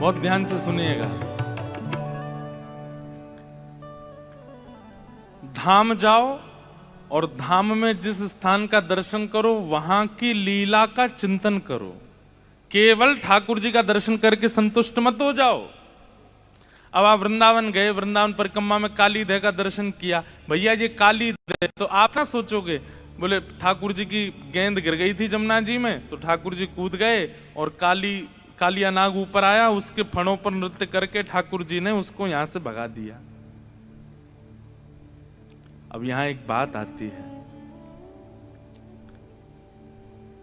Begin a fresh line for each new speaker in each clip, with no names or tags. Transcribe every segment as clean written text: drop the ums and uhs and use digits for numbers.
बहुत ध्यान से सुनिएगा। धाम जाओ और धाम में जिस स्थान का दर्शन करो वहां की लीला का चिंतन करो। केवल ठाकुर जी का दर्शन करके संतुष्ट मत हो जाओ। अब आप वृंदावन गए, वृंदावन परिक्रमा में काली देह का दर्शन किया, भैया ये काली देह, तो आप ना सोचोगे बोले ठाकुर जी की गेंद गिर गई थी जमुना जी में तो ठाकुर जी कूद गए और कालिया नाग ऊपर आया, उसके फणों पर नृत्य करके ठाकुर जी ने उसको यहां से भगा दिया। अब यहां एक बात आती है,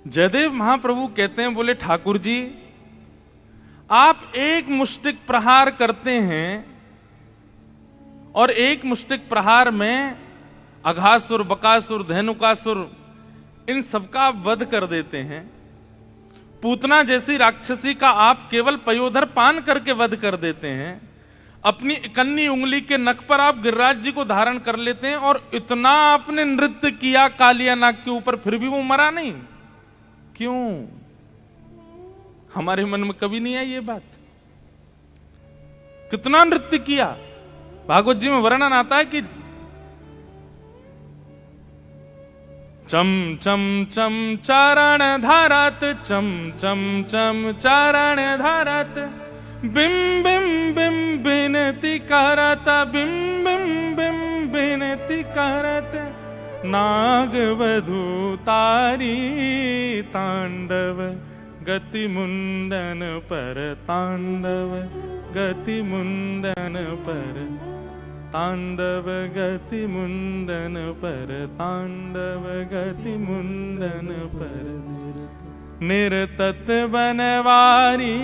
जयदेव महाप्रभु कहते हैं, बोले ठाकुर जी आप एक मुष्टिक प्रहार करते हैं और एक मुष्टिक प्रहार में अघासुर, बकासुर, धेनुकासुर इन सबका आप वध कर देते हैं। पूतना जैसी राक्षसी का आप केवल पयोधर पान करके वध कर देते हैं। अपनी इकन्नी उंगली के नख पर आप गिरिराज जी को धारण कर लेते हैं और इतना आपने नृत्य किया कालिया नाग के ऊपर, फिर भी वो मरा नहीं। क्यों? हमारे मन में कभी नहीं आई ये बात। कितना नृत्य किया। भागवत जी में वर्णन आता है कि चम चम चम चारण धारत, चम चम चम चारण धारत, बिम बिम बिम बिनती करत, बिम बिम बिम बिनती करत, नाग वधू तारी तांडव गति मुंडन पर, तांडव गति मुंडन पर, तांडव गति मुंडन पर, तांडव गति मुंडन पर, निरतत बनवारी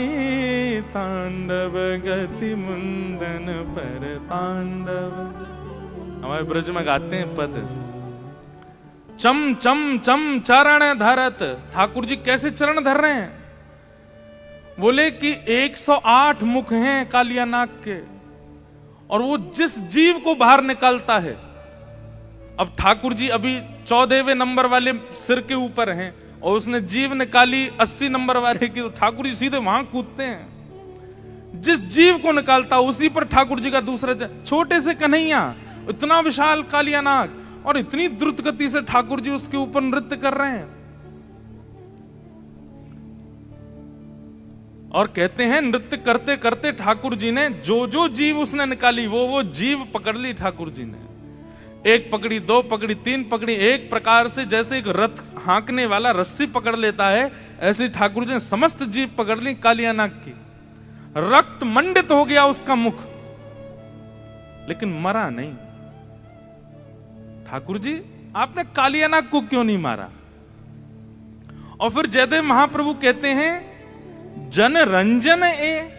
तांडव गति मुंडन पर, तांडव। हमारे ब्रज में गाते हैं पद, चम चम चम चरण धरत। ठाकुर जी कैसे चरण धर रहे हैं? बोले कि 108 मुख हैं कालिया नाग के और वो जिस जीव को बाहर निकालता है। अब ठाकुर जी अभी 14वें नंबर वाले सिर के ऊपर हैं और उसने जीव निकाली 80 नंबर वाले की, तो ठाकुर जी सीधे वहां कूदते हैं। जिस जीव को निकालता उसी पर ठाकुर जी का दूसरा छोटे से कन्हैया, इतना विशाल कालिया नाग और इतनी द्रुत गति से ठाकुर जी उसके ऊपर नृत्य कर रहे हैं। और कहते हैं नृत्य करते करते ठाकुर जी ने जो जो जीव उसने निकाली वो जीव पकड़ ली ठाकुर जी ने। एक पकड़ी, दो पकड़ी, तीन पकड़ी, एक प्रकार से जैसे एक रथ हाँकने वाला रस्सी पकड़ लेता है, ऐसे ठाकुर जी ने समस्त जीव पकड़ ली कालिया नाग की। रक्त मंडित हो गया उसका मुख, लेकिन मरा नहीं। ठाकुर जी आपने कालिया नाग को क्यों नहीं मारा? और फिर जयदेव महाप्रभु कहते हैं जन रंजन ए।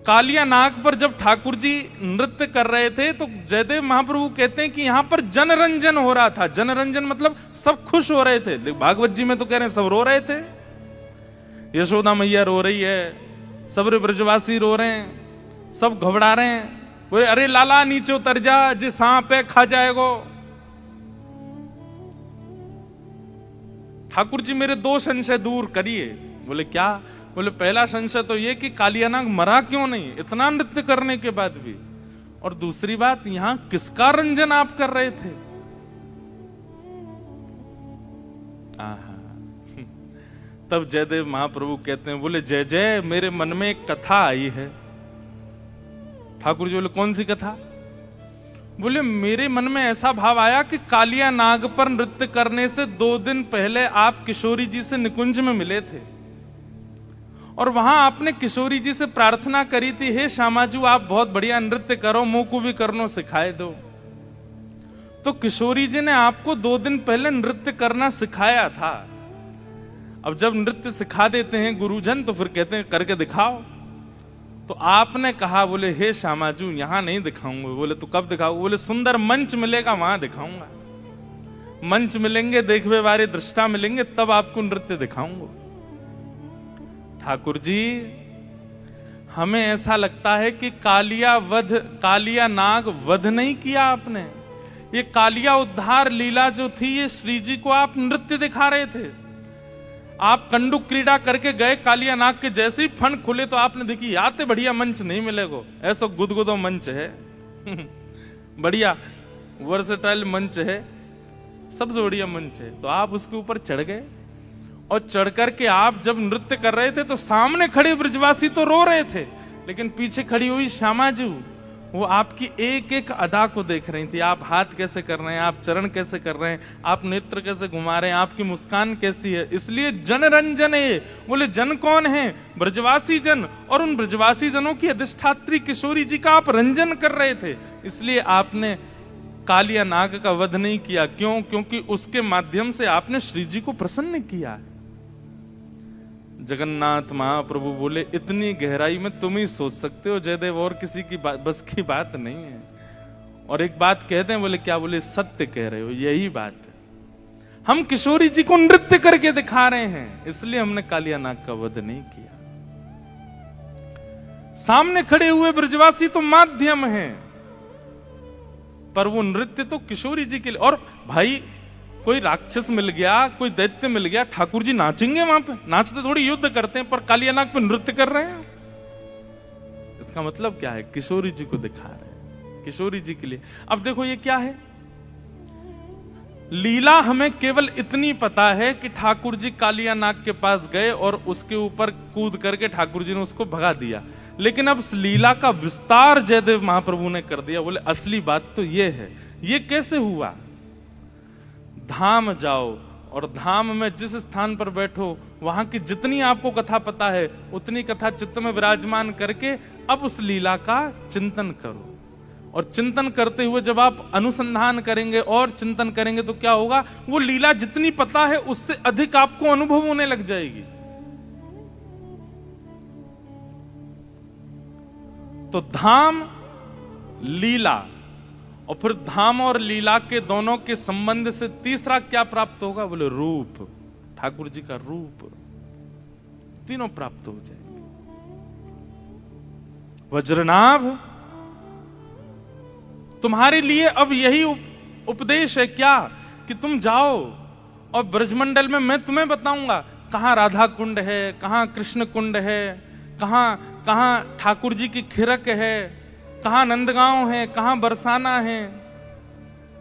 कालिया नाग पर जब ठाकुर जी नृत्य कर रहे थे तो जयदेव महाप्रभु कहते हैं कि यहां पर जनरंजन हो रहा था। जनरंजन मतलब सब खुश हो रहे थे। भागवत जी में तो कह रहे हैं सब रो रहे थे। यशोदा मैया रो रही है, सब ब्रजवासी रो रहे हैं, सब घबरा रहे हैं। बोले अरे लाला नीचे उतर जा, जी सांप है खा जाएगो। ठाकुर जी मेरे 2 संशय दूर करिए। बोले क्या? बोले पहला संशय तो ये कि कालिया नाग मरा क्यों नहीं इतना नृत्य करने के बाद भी, और दूसरी बात यहां किसका रंजन आप कर रहे थे? आहा। तब जयदेव महाप्रभु कहते हैं, बोले जय जय मेरे मन में एक कथा आई है। ठाकुर जी बोले कौन सी कथा? बोले मेरे मन में ऐसा भाव आया कि कालिया नाग पर नृत्य करने से 2 दिन पहले आप किशोरी जी से निकुंज में मिले थे और वहां आपने किशोरी जी से प्रार्थना करी थी, हे श्यामाजू आप बहुत बढ़िया नृत्य करो, मुंह को भी करनो सिखाए दो। तो किशोरी जी ने आपको 2 दिन पहले नृत्य करना सिखाया था। अब जब नृत्य सिखा देते हैं गुरुजन तो फिर कहते हैं करके दिखाओ। तो आपने कहा, बोले हे श्यामाजू यहां नहीं दिखाऊंगा। बोले तो कब दिखाओ? बोले सुंदर मंच मिलेगा वहां दिखाऊंगा। मंच मिलेंगे, देखवे वाले दृष्टा मिलेंगे, तब आपको नृत्य दिखाऊंगा। ठाकुर जी हमें ऐसा लगता है कि कालिया नाग वध नहीं किया आपने। ये कालिया उद्धार लीला जो थी ये श्री जी को आप नृत्य दिखा रहे थे। आप कंडुक क्रीड़ा करके गए कालिया नाग के, जैसे ही फन खुले तो आपने देखी आते बढ़िया मंच नहीं मिलेगा, ऐसा गुदगुदो मंच है बढ़िया वर्सेटाइल मंच है, सबसे बढ़िया मंच है। तो आप उसके ऊपर चढ़ गए और चढ़ करके आप जब नृत्य कर रहे थे तो सामने खड़े ब्रजवासी तो रो रहे थे, लेकिन पीछे खड़ी हुई श्यामा जी वो आपकी एक एक अदा को देख रही थी। आप हाथ कैसे कर रहे हैं, आप चरण कैसे कर रहे हैं, आप नेत्र कैसे घुमा रहे हैं, आपकी मुस्कान कैसी है। इसलिए जन रंजन है। बोले जन कौन है? ब्रजवासी जन। और उन ब्रजवासी जनों की अधिष्ठात्री किशोरी जी का आप रंजन कर रहे थे, इसलिए आपने कालिया नाग का वध नहीं किया। क्यों? क्योंकि उसके माध्यम से आपने श्री जी को प्रसन्न किया। जगन्नाथ महाप्रभु बोले इतनी गहराई में तुम ही सोच सकते हो जयदेव, और किसी की बस की बात नहीं है। और एक बात कहते हैं, बोले क्या? बोले सत्य कह रहे हो, यही बात है। हम किशोरी जी को नृत्य करके दिखा रहे हैं, इसलिए हमने कालिया नाग का वध नहीं किया। सामने खड़े हुए ब्रजवासी तो माध्यम हैं, पर वो नृत्य तो किशोरी जी के लिए। और भाई कोई राक्षस मिल गया, कोई दैत्य मिल गया, ठाकुर जी नाचेंगे वहां पे? नाचते थोड़ी युद्ध करते हैं, पर कालिया नाग पे नृत्य कर रहे हैं। इसका मतलब क्या है? किशोरी जी को दिखा रहे हैं, किशोरी जी के लिए। अब देखो ये क्या है, लीला हमें केवल इतनी पता है कि ठाकुर जी कालिया नाग के पास गए और उसके ऊपर कूद करके ठाकुर जी ने उसको भगा दिया। लेकिन अब इस लीला का विस्तार जयदेव महाप्रभु ने कर दिया। बोले असली बात तो ये है। ये कैसे हुआ? धाम जाओ और धाम में जिस स्थान पर बैठो वहां की जितनी आपको कथा पता है उतनी कथा चित्त में विराजमान करके अब उस लीला का चिंतन करो। और चिंतन करते हुए जब आप अनुसंधान करेंगे और चिंतन करेंगे तो क्या होगा? वो लीला जितनी पता है उससे अधिक आपको अनुभव होने लग जाएगी। तो धाम, लीला, और फिर धाम और लीला के दोनों के संबंध से तीसरा क्या प्राप्त होगा? बोले रूप, ठाकुर जी का रूप, तीनों प्राप्त हो जाएंगे। वज्रनाभ, तुम्हारे लिए अब यही उपदेश है क्या कि तुम जाओ और ब्रजमंडल में मैं तुम्हें बताऊंगा कहां राधा कुंड है, कहां कृष्ण कुंड है, कहां ठाकुर जी की खिरक है, कहां नंदगांव है, कहां बरसाना है,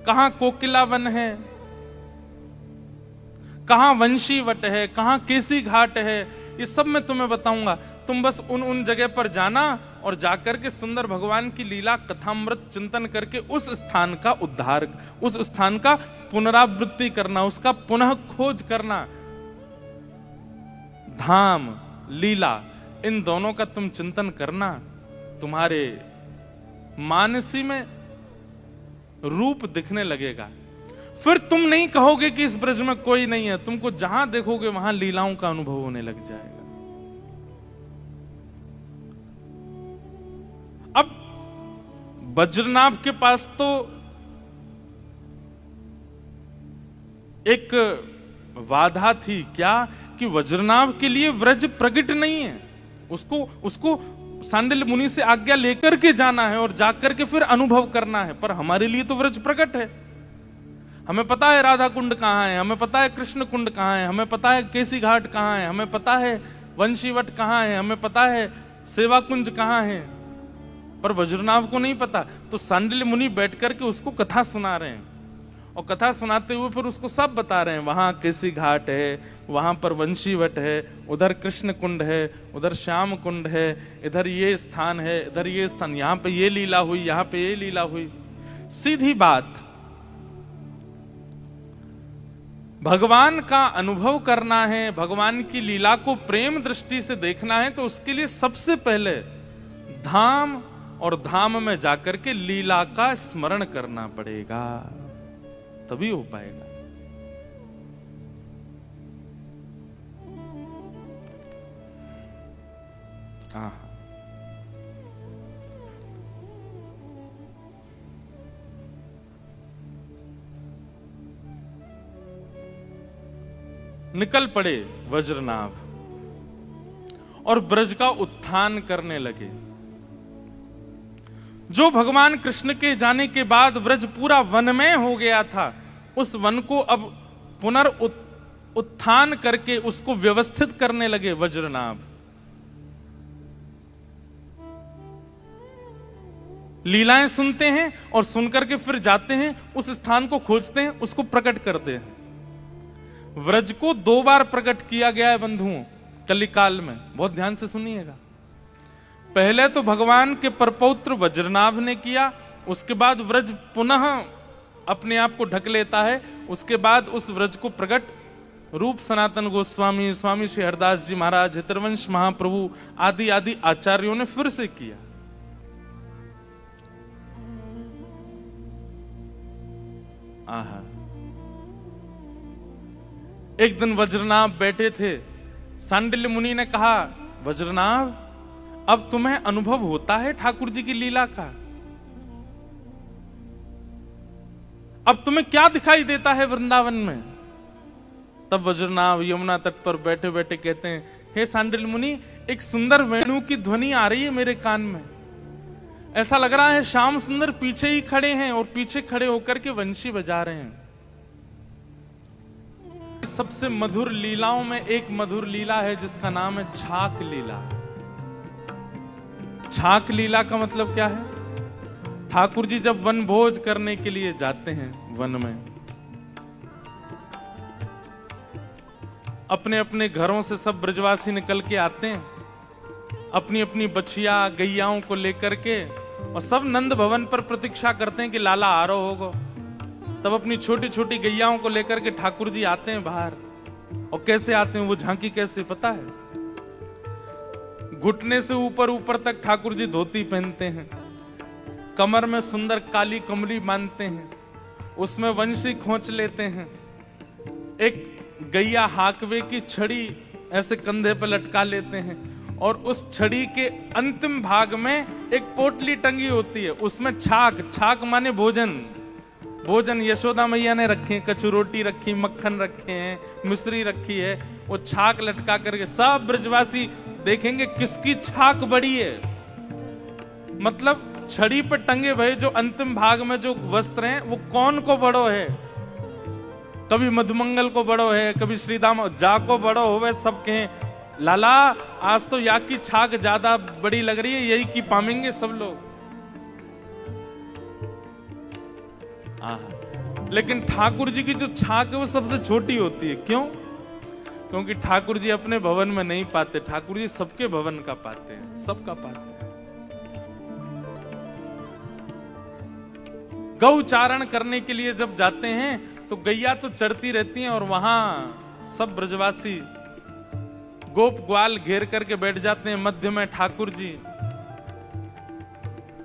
कहां कोकिलावन है, कहां वंशीवट है, कहां केसी घाट है। ये सब मैं तुम्हें बताऊंगा। तुम बस उन जगह पर जाना और जाकर के सुंदर भगवान की लीला कथामृत चिंतन करके उस स्थान का उद्धार, उस स्थान का पुनरावृत्ति करना, उसका पुनः खोज करना। धाम, लीला, इन दोनों का तुम चिंतन करना, तुम्हारे मानसी में रूप दिखने लगेगा। फिर तुम नहीं कहोगे कि इस ब्रज में कोई नहीं है, तुमको जहां देखोगे वहां लीलाओं का अनुभव होने लग जाएगा। अब वज्रनाभ के पास तो एक बाधा थी, क्या? कि वज्रनाभ के लिए व्रज प्रकट नहीं है, उसको सांडिल्य मुनि से आज्ञा लेकर के जाना है और जाकर के फिर अनुभव करना है। पर हमारे लिए तो व्रज प्रकट है, हमें पता है राधा कुंड कहां है, हमें पता है कृष्ण कुंड कहां है, हमें पता है केसी घाट कहां है, हमें पता है वंशीवट कहां है, हमें पता है सेवा कुंज कहां है, पर वज्रनाभ को नहीं पता। तो सांडिल्य मुनि बैठ करके उसको कथा सुना रहे हैं और कथा सुनाते हुए फिर उसको सब बता रहे हैं, वहां केसी घाट है, वहां पर वंशीवट है, उधर कृष्ण कुंड है, उधर श्याम कुंड है, इधर ये स्थान है, इधर ये स्थान, यहां पे ये लीला हुई, यहां पे ये लीला हुई। सीधी बात, भगवान का अनुभव करना है, भगवान की लीला को प्रेम दृष्टि से देखना है, तो उसके लिए सबसे पहले धाम और धाम में जाकर के लीला का स्मरण करना पड़ेगा, तभी हो पाएगा। निकल पड़े वज्रनाभ और ब्रज का उत्थान करने लगे। जो भगवान कृष्ण के जाने के बाद व्रज पूरा वनमय हो गया था, उस वन को अब उत्थान करके उसको व्यवस्थित करने लगे वज्रनाभ। लीलाएं सुनते हैं और सुनकर के फिर जाते हैं, उस स्थान को खोजते हैं, उसको प्रकट करते हैं। व्रज को 2 बार प्रकट किया गया है बंधुओं कलिकाल में, बहुत ध्यान से सुनिएगा। पहले तो भगवान के परपौत्र वज्रनाभ ने किया, उसके बाद व्रज पुनः अपने आप को ढक लेता है, उसके बाद उस व्रज को प्रकट रूप सनातन गोस्वामी, स्वामी श्री हरदास जी महाराज, हितरवंश महाप्रभु आदि आदि आचार्यों ने फिर से किया। आहा, एक दिन वज्रनाभ बैठे थे, सांडिल्य मुनि ने कहा, वज्रनाभ अब तुम्हें अनुभव होता है ठाकुर जी की लीला का? अब तुम्हें क्या दिखाई देता है वृंदावन में? तब वज्रनाभ यमुना तट पर बैठे बैठे कहते हैं, हे सांडिल्य मुनि, एक सुंदर वेणु की ध्वनि आ रही है मेरे कान में। ऐसा लग रहा है श्याम सुंदर पीछे ही खड़े हैं और पीछे खड़े होकर के वंशी बजा रहे हैं। सबसे मधुर लीलाओं में एक मधुर लीला है जिसका नाम है छाक लीला। छाक लीला का मतलब क्या है? ठाकुर जी जब वन भोज करने के लिए जाते हैं वन में, अपने अपने घरों से सब ब्रजवासी निकल के आते हैं, अपनी अपनी बछिया गैयाओं को लेकर के, और सब नंद भवन पर प्रतीक्षा करते हैं कि लाला आ रहा होगा। तब अपनी छोटी छोटी गैयाओं को लेकर के ठाकुर जी आते हैं बाहर। और कैसे आते हैं वो झांकी कैसे पता है? घुटने से ऊपर ऊपर तक ठाकुर जी धोती पहनते हैं, कमर में सुंदर काली कमरी बांधते हैं, उसमें वंशी खोंच लेते हैं, एक गैया हाकवे की छड़ी ऐसे कंधे पर लटका लेते हैं, और उस छड़ी के अंतिम भाग में एक पोटली टंगी होती है, उसमें छाक, छाक माने भोजन, भोजन यशोदा मैया ने रखे हैं, कछु रोटी रखी, मक्खन रखे हैं, मिश्री रखी है, वो छाक लटका करके सब ब्रजवासी देखेंगे किसकी छाक बड़ी है। मतलब छड़ी पर टंगे भय जो अंतिम भाग में जो वस्त्र हैं वो कौन को बड़ो है? कभी मधुमंगल को बड़ो है, कभी श्रीदाम जा को बड़ो होवे, सब कहें लाला आज तो या की छाक ज्यादा बड़ी लग रही है, यही की पामेंगे सब लोग। लेकिन ठाकुर जी की जो छाक है वो सबसे छोटी होती है। क्यों? क्योंकि ठाकुर जी अपने भवन में नहीं पाते, ठाकुर जी सबके भवन का पाते हैं, सबका पाते हैं। गौचारण करने के लिए जब जाते हैं तो गैया तो चढ़ती रहती हैं और वहां सब ब्रजवासी गोप ग्वाल घेर करके बैठ जाते हैं, मध्य में ठाकुर जी।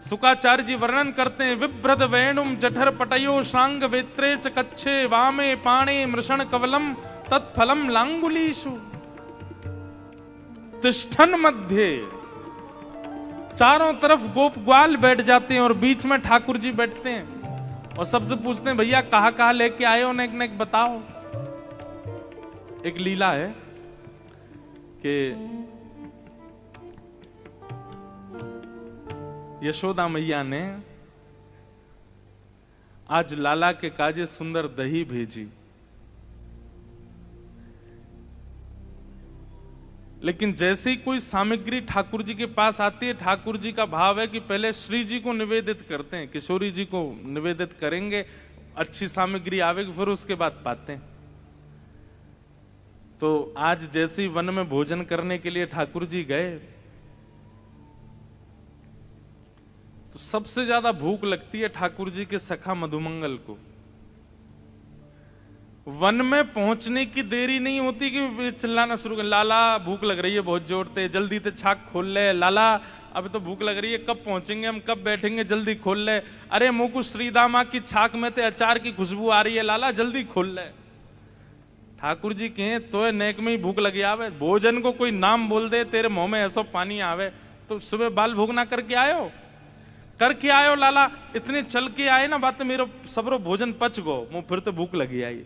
सुकाचार्य जी वर्णन करते हैं, विभ्रद वेणुम जठर पटयो शांग वेत्रे च कच्छे वामे पाणे मृषण कवलम तत्फलम लांगुलीषु तिष्ठन मध्य। चारों तरफ गोप ग्वाल बैठ जाते हैं और बीच में ठाकुर जी बैठते हैं और सबसे पूछते हैं, भैया कहां कहां लेके आए हो, नेक नेक बताओ। एक लीला है कि यशोदा मैया ने आज लाला के काजे सुंदर दही भेजी, लेकिन जैसे ही कोई सामग्री ठाकुर जी के पास आती है, ठाकुर जी का भाव है कि पहले श्री जी को निवेदित करते हैं, किशोरी जी को निवेदित करेंगे, अच्छी सामग्री आवेगी फिर उसके बाद पाते हैं। तो आज जैसे ही वन में भोजन करने के लिए ठाकुर जी गए तो सबसे ज्यादा भूख लगती है ठाकुर जी के सखा मधुमंगल को। वन में पहुंचने की देरी नहीं होती कि चिल्लाना शुरू कर, लाला भूख लग रही है बहुत जोर से, जल्दी से छाक खोल ले, लाला अभी तो भूख लग रही है, कब पहुंचेंगे हम, कब बैठेंगे, जल्दी खोल ले, अरे मुकु श्रीदामा की छाक में ते अचार की खुशबू आ रही है, लाला जल्दी खोल ले। ठाकुर जी कहें तो नेक में ही भूख लगी आवे, भोजन को कोई नाम बोल दे तेरे मुंह में ऐसा पानी आवे, तो सुबह बाल भोग ना करके आयो, करके आयो लाला, इतने चल के आए ना, बात मेरा सबरो भोजन पच गो, मुंह फिर तो भूख लगी आई।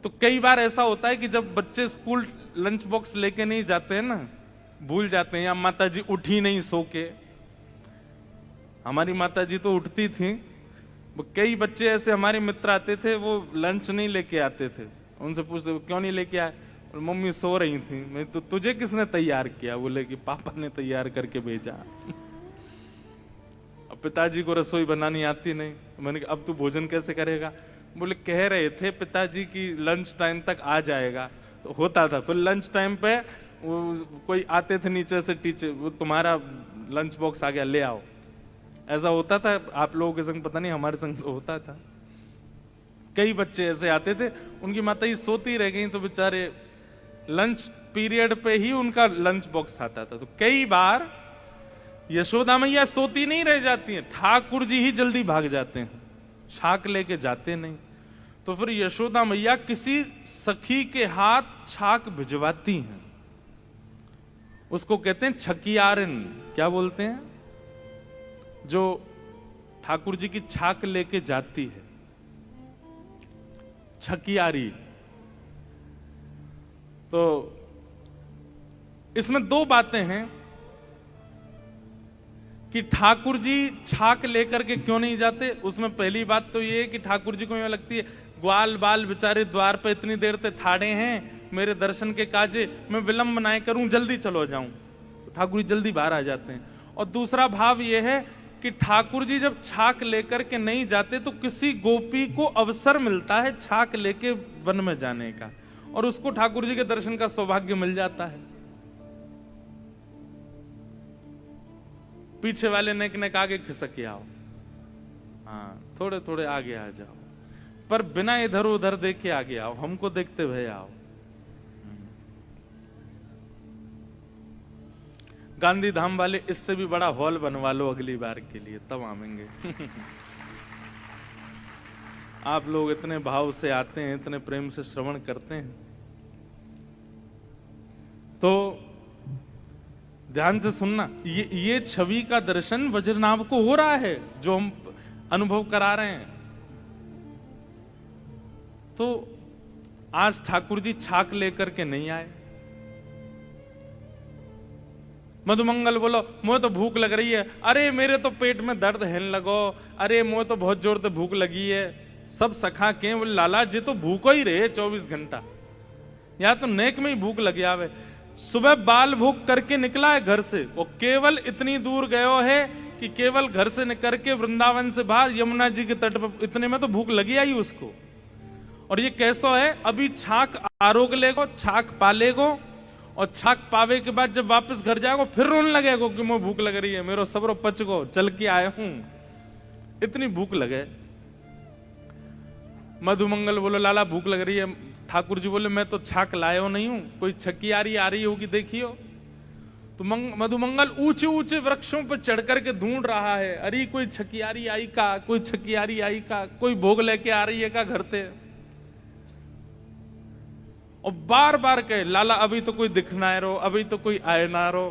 तो कई बार ऐसा होता है कि जब बच्चे स्कूल लंच बॉक्स लेके नहीं जाते हैं ना, भूल जाते हैं, या माता जी उठी नहीं सो के, हमारी माता जी तो उठती थी, वो कई बच्चे ऐसे हमारे मित्र आते थे, वो लंच नहीं लेके आते थे। उनसे पूछते क्यों नहीं लेके आए, और मम्मी सो रही थी। मैं तो तुझे किसने तैयार किया? बोले कि पापा ने तैयार करके भेजा। अब पिताजी को रसोई बनानी आती नहीं। मैंने कहा अब तू भोजन कैसे करेगा? बोले कह रहे थे पिताजी की लंच टाइम तक आ जाएगा, तो होता था। फिर लंच टाइम पे वो कोई आते थे नीचे से, टीचर वो तुम्हारा लंच बॉक्स आ गया, ले आओ। ऐसा होता था आप लोगों के संग, पता नहीं हमारे संग तो होता था। कई बच्चे ऐसे आते थे, उनकी माता ही सोती रह गई तो बेचारे लंच पीरियड पे ही उनका लंच बॉक्स आता था। तो कई बार यशोदा मैया सोती नहीं रह जाती हैं, ठाकुर जी ही जल्दी भाग जाते हैं, छाक लेके जाते नहीं। तो फिर यशोदा मैया किसी सखी के हाथ छाक भिजवाती हैं, उसको कहते हैं छकियारिन। क्या बोलते हैं? जो ठाकुर जी की छाक लेके जाती है, छकियारी। तो इसमें दो बातें हैं कि ठाकुर जी छाक लेकर के क्यों नहीं जाते। उसमें पहली बात तो ये है कि ठाकुर जी को ये लगती है ग्वाल बाल बेचारे द्वार पे इतनी देर से ठाड़े हैं, मेरे दर्शन के काजे, मैं विलंब ना करूं, जल्दी चलो जाऊं। तो ठाकुर जी जल्दी बाहर आ जाते हैं। और दूसरा भाव यह है कि ठाकुर जी जब छाक लेकर के नहीं जाते तो किसी गोपी को अवसर मिलता है छाक लेके वन में जाने का, और उसको ठाकुर जी के दर्शन का सौभाग्य मिल जाता है। पीछे वाले नेक नेक आगे खिसक आओ, हाँ थोड़े थोड़े आगे आ जाओ, पर बिना इधर उधर देख के आगे आओ, हमको देखते हुए आओ। गांधी धाम वाले इससे भी बड़ा हॉल बनवा लो अगली बार के लिए, तब आवेंगे। आप लोग इतने भाव से आते हैं, इतने प्रेम से श्रवण करते हैं, तो ध्यान से सुनना। ये छवि का दर्शन वज्रनाभ को हो रहा है जो हम अनुभव करा रहे हैं। तो आज ठाकुर जी छाक लेकर के नहीं आए। मधुमंगल बोलो मुझे तो भूख लग रही है, अरे मेरे तो पेट में दर्द है लगो, अरे मुझे तो बहुत जोर से भूख लगी है। सब सखा के बोले लाला जी तो भूखो ही रहे 24 घंटा, या तो नेक में ही भूख लगी आवे। सुबह बाल भूख करके निकला है घर से, वो केवल इतनी दूर गयो है कि केवल घर से निकल के वृंदावन से बाहर यमुना जी के तट पर, इतने में तो भूख लगी आई उसको। और ये कैसा है, अभी छाक आरोग लेगो, छाक पालेगो, और छाक पावे के बाद जब वापस घर जाएगो फिर रोने लगेगो कि मुझे भूख लग रही है, मेरो सबरो पच गो, चल के आए हूं, इतनी भूख लगे। मधुमंगल बोलो लाला भूख लग रही है। ठाकुर जी बोले मैं तो छाक लायो नहीं हूं, कोई छकियारी आ रही होगी देखियो। तो मधुमंगल ऊंचे ऊंचे वृक्षों पर चढ़ करके ढूंढ रहा है, अरे कोई छकियारी आई का, कोई छकियारी आई का, कोई भोग लेके आ रही है का घर से। और बार बार कहे लाला अभी तो कोई दिख ना रो, अभी तो कोई आए ना रो।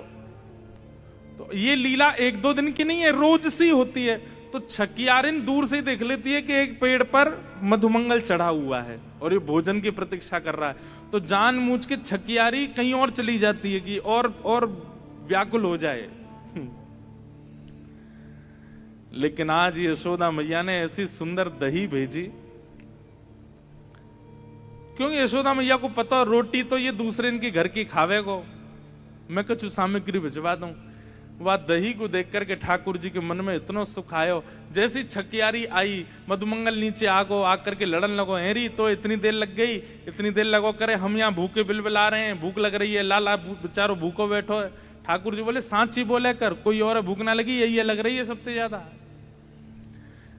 तो ये लीला एक दो दिन की नहीं है, रोज सी होती है। तो छकियारिन दूर से देख लेती है कि एक पेड़ पर मधुमंगल चढ़ा हुआ है और ये भोजन की प्रतीक्षा कर रहा है, तो जानबूझ के छकियारी कहीं और चली जाती है कि और व्याकुल हो जाए। लेकिन आज यशोदा मैया ने ऐसी सुंदर दही भेजी, क्योंकि यशोदा मैया को पता रोटी तो ये दूसरे इनके घर की खावे को, मैं कुछ सामग्री भिजवा दूं। वह दही को देख करके ठाकुर जी के मन में इतना सुख आयो। जैसी छकियारी आई, मधुमंगल नीचे आगो, आकर के लड़न लगो, हेरी तो इतनी देर लग गई, इतनी देर लगो करे, हम यहाँ भूखे बिलबिला रहे हैं, भूख लग रही है, लाला बेचारो भूखो बैठो है। ठाकुर जी बोले सांची बोले कर, कोई और भूख ना लगी, यही लग रही है सबसे ज्यादा।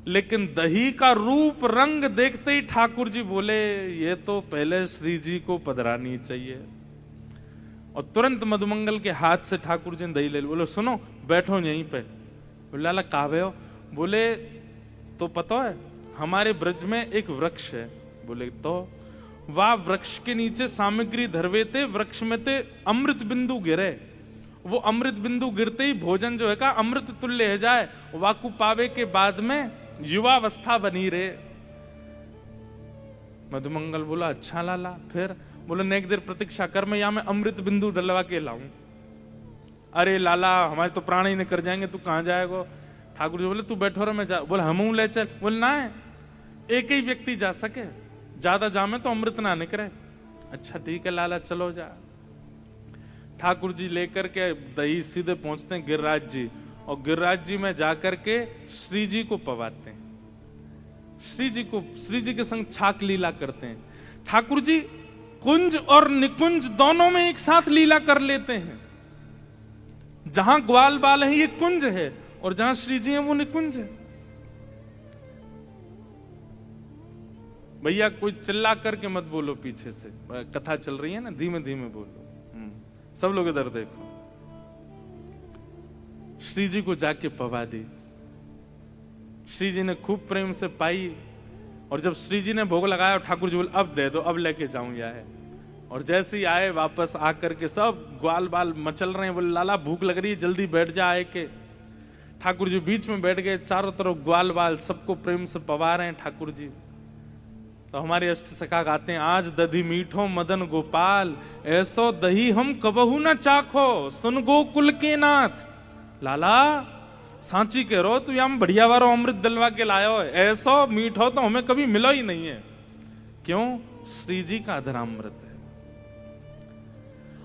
लेकिन दही का रूप रंग देखते ही ठाकुर जी बोले ये तो पहले श्री जी को पधरानी चाहिए। और तुरंत मधुमंगल के हाथ से ठाकुर जी ने दही ले ली। बोले सुनो बैठो यहीं पे। बोले लाला कावे हो? बोले तो पता है हमारे ब्रज में एक वृक्ष है। बोले तो वह वृक्ष के नीचे सामग्री धरवे थे, वृक्ष में थे अमृत बिंदु गिरे, वो अमृत बिंदु गिरते ही भोजन जो है का अमृत तुल्य है जाए, वाकु पावे के बाद में युवावस्था बनी रे। मधुमंगल बोला अच्छा लाला। फिर बोले नेक देर प्रतीक्षा कर, मैं यहां में अमृत बिंदु डलवा के लाऊं। अरे लाला हमारे तो प्राण ही निकल जाएंगे, तू कहां जाएगा? ठाकुर जी बोले तू बैठो रे मैं जा, बोले हम ले चल, बोले ना एक ही व्यक्ति जा सके, ज्यादा जामे तो अमृत ना निकले। अच्छा ठीक है लाला चलो जा। ठाकुर जी लेकर के दही सीधे पहुंचते हैं गिरिराज जी, और गिरिराज जी में जाकर के श्री जी को पवाते हैं, श्री जी के संग छाक लीला करते हैं। ठाकुर जी कुंज और निकुंज दोनों में एक साथ लीला कर लेते हैं। जहां ग्वाल बाल है ये कुंज है, और जहां श्री जी है वो निकुंज है। भैया कोई चिल्ला करके मत बोलो, पीछे से कथा चल रही है ना, धीमे धीमे बोलो। सब लोग इधर देखो। श्री जी को जाके पवा दी, श्री जी ने खूब प्रेम से पाई, और जब श्री जी ने भोग लगाया ठाकुर जी बोले अब दे दो, अब लेके जाऊं या है। और जैसे ही आए वापस आकर के सब ग्वाल बाल मचल रहे हैं, बोले लाला भूख लग रही है जल्दी बैठ जा आए के। ठाकुर जी बीच में बैठ गए, चारों तरफ ग्वाल बाल सबको प्रेम से पवा रहे हैं ठाकुर जी। तो हमारे अष्ट सखा गाते हैं, आज दधी मीठो मदन गोपाल, ऐसो दही हम कबहू न चाखो, सुन गोकुल के नाथ। लाला सांची कह रो तू हम बढ़िया वारो अमृत दिलवा के लायो है, ऐसो मीठो तो हमें कभी मिलो ही नहीं है। क्यों? श्री जी का अधरामृत है।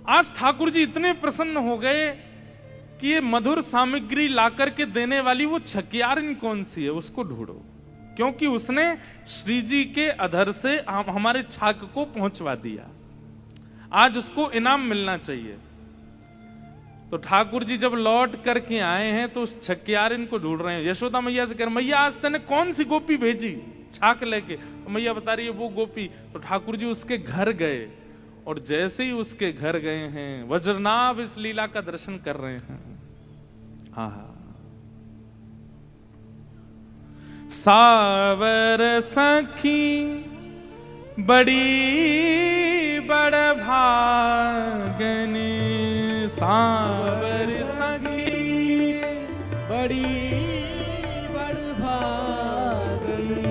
आज ठाकुर जी इतने प्रसन्न हो गए कि ये मधुर सामग्री लाकर के देने वाली वो छकियारिन कौन सी है, उसको ढूंढो, क्योंकि उसने श्री जी के अधर से हमारे छाक को पहुंचवा दिया। आज उसको इनाम मिलना चाहिए। तो ठाकुर जी जब लौट करके आए हैं तो उस छकियारिन को ढूंढ रहे हैं। यशोदा मैया से कह रहे, मैया आज तेने कौन सी गोपी भेजी छाक लेके? तो मैया बता रही है वो गोपी। तो ठाकुर जी उसके घर गए, और जैसे ही उसके घर गए हैं वज्रनाभ इस लीला का दर्शन कर रहे हैं। हाँ, सावर सखी बड़ी बड़ भागनी, सावर सखी
बड़ी बड़ भागनी,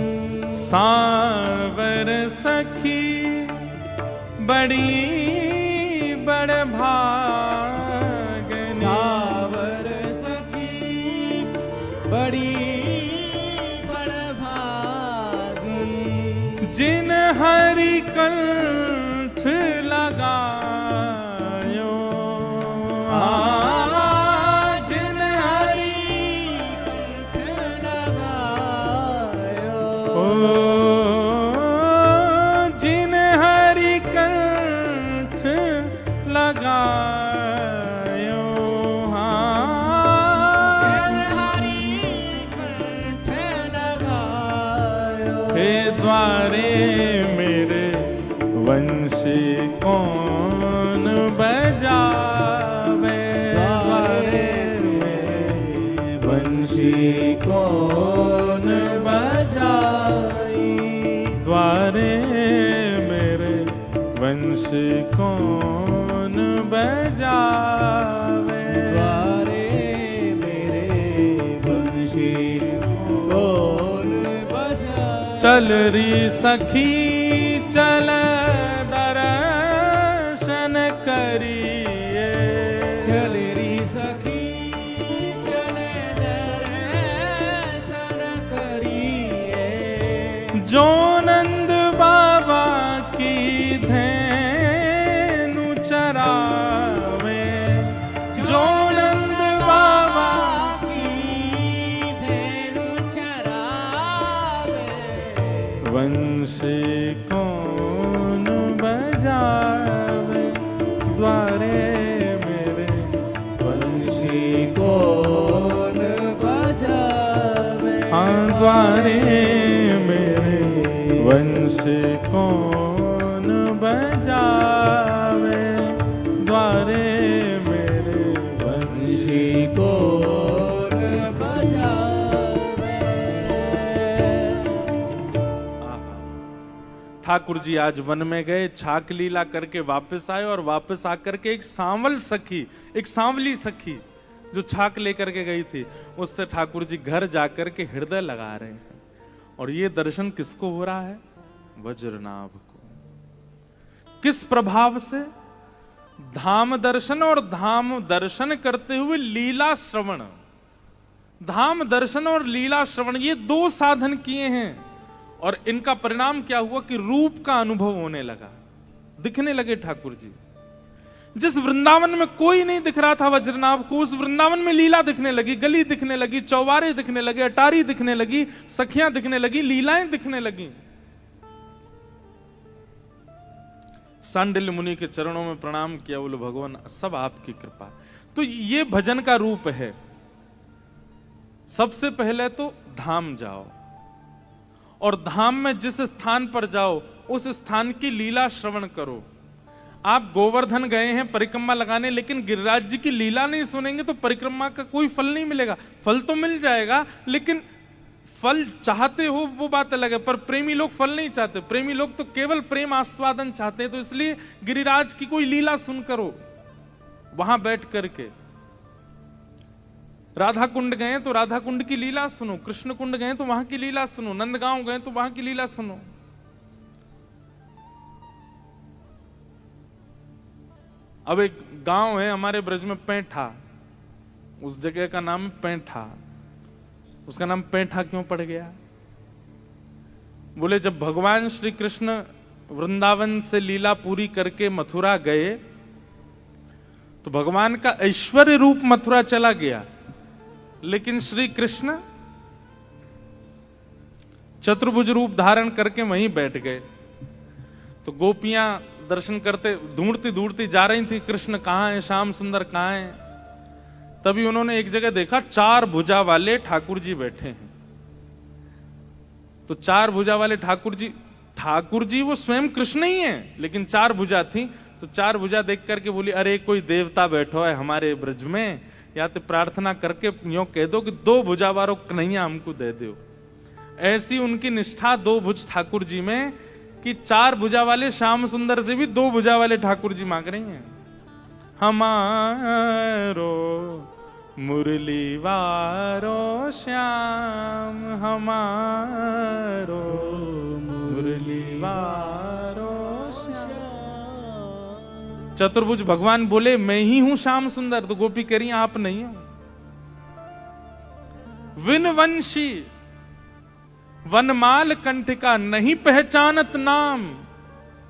सावर सखी बड़ी बड़ भागनी,
सावर सखी बड़ी
जिन हरि कंठ लगायो,
जिन हरि कंठ लगायो,
जिन हरि कंठ लगायो,
जिन हरि कंठ लगायो,
हे द्वारे मेरे वंशी कौन बजावे, द्वारे मेरे वंशी
कौन बजाई,
द्वारे मेरे वंशी कौन बजावे,
द्वारे मेरे वंशी कौन बजाई।
चल री सखी चल दर्शन करिए,
चल री सखी चल दर्शन करिए,
जो नंद बाबा की धेनु चरावे, जो नंद बाबा
की धेनु चरावे,
वंशी कौन बजावे, द्वारे मेरे
वंशी कौन बजावे,
हाँ द्वारे मेरे वंशी कौन बजावे, द्वारे मेरे
वंशी कौन बजावे।
ठाकुर जी आज वन में गए, छाक लीला करके वापस आए, और वापस आकर के एक सांवल सखी, एक सांवली सखी जो छाक लेकर के गई थी, उससे ठाकुर जी घर जाकर के हृदय लगा रहे हैं। और ये दर्शन किसको हो रहा है? वज्रनाभ को। किस प्रभाव से? धाम दर्शन, और धाम दर्शन करते हुए लीला श्रवण। धाम दर्शन और लीला श्रवण, ये दो साधन किए हैं और इनका परिणाम क्या हुआ कि रूप का अनुभव होने लगा, दिखने लगे ठाकुर जी। जिस वृंदावन में कोई नहीं दिख रहा था वज्रनाभ को, उस वृंदावन में लीला दिखने लगी, गली दिखने लगी, चौबारे दिखने लगे, अटारी दिखने लगी, सखियां दिखने लगी, लीलाएं दिखने लगी। सांडिल्य मुनि के चरणों में प्रणाम किया, बोले भगवान सब आपकी कृपा। तो ये भजन का रूप है। सबसे पहले तो धाम जाओ और धाम में जिस स्थान पर जाओ उस स्थान की लीला श्रवण करो। आप गोवर्धन गए हैं परिक्रमा लगाने, लेकिन गिरिराज जी की लीला नहीं सुनेंगे तो परिक्रमा का कोई फल नहीं मिलेगा। फल तो मिल जाएगा, लेकिन फल चाहते हो वो बात अलग है, पर प्रेमी लोग फल नहीं चाहते। प्रेमी लोग तो केवल प्रेम आस्वादन चाहते हैं। तो इसलिए गिरिराज की कोई लीला सुन करो वहां बैठ करके। राधा कुंड गए तो राधा कुंड की लीला सुनो, कृष्ण कुंड गए तो वहां की लीला सुनो, नंदगांव गए तो वहां की लीला सुनो। अब एक गांव है हमारे ब्रज में पैठा, उस जगह का नाम पैठा। उसका नाम पैठा क्यों पड़ गया? बोले जब भगवान श्री कृष्ण वृंदावन से लीला पूरी करके मथुरा गए तो भगवान का ऐश्वर्य रूप मथुरा चला गया, लेकिन श्री कृष्ण चतुर्भुज रूप धारण करके वहीं बैठ गए। तो गोपियां दर्शन करते ढूंढती ढूंढती जा रही थी, कृष्ण कहां है, श्याम सुंदर कहां है। तभी उन्होंने एक जगह देखा 4 भुजा वाले ठाकुर जी बैठे हैं। तो 4 भुजा वाले ठाकुर जी वो स्वयं कृष्ण ही हैं, लेकिन 4 भुजा थी। तो 4 भुजा देख करके बोली, अरे कोई देवता बैठो है हमारे ब्रज में, या तो प्रार्थना करके यूं कह दो कि 2 भुजा वालों कन्हैया हमको दे दो। ऐसी उनकी निष्ठा 2 भुज ठाकुर जी में कि 4 भुजा वाले श्याम सुंदर से भी 2 भुजा वाले ठाकुर जी मांग रही हैं, हमारो मुरली वारो श्याम, हमारो मुरली वारो श्याम। चतुर्भुज भगवान बोले मैं ही हूं श्याम सुंदर। तो गोपी कह रही आप नहीं हो। विनवंशी वनमाल कंठिका नहीं पहचानत नाम।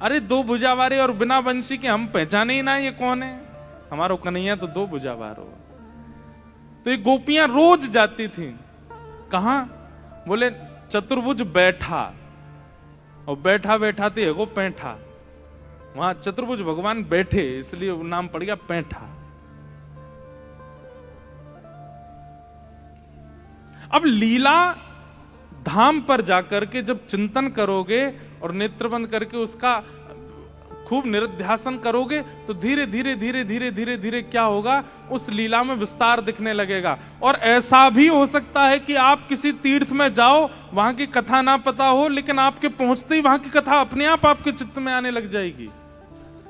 अरे 2 भुजा वाले और बिना वंशी के हम पहचाने ही ना ये कौन है। हमारो कन्हैया तो 2 भुजा वारो। तो ये गोपियां रोज जाती थी कहां? बोले चतुर्भुज बैठा, और बैठा बैठा थे वो पैठा। वहां चतुर्भुज भगवान बैठे, इसलिए नाम पड़ गया पैठा। अब लीला धाम पर जाकर के जब चिंतन करोगे और नेत्र बंद करके उसका खूब निरध्यासन करोगे तो धीरे धीरे धीरे धीरे धीरे धीरे क्या होगा, उस लीला में विस्तार दिखने लगेगा। और ऐसा भी हो सकता है कि आप किसी तीर्थ में जाओ, वहां की कथा ना पता हो, लेकिन आपके पहुंचते ही वहां की कथा अपने आप आपके चित्त में आने लग जाएगी,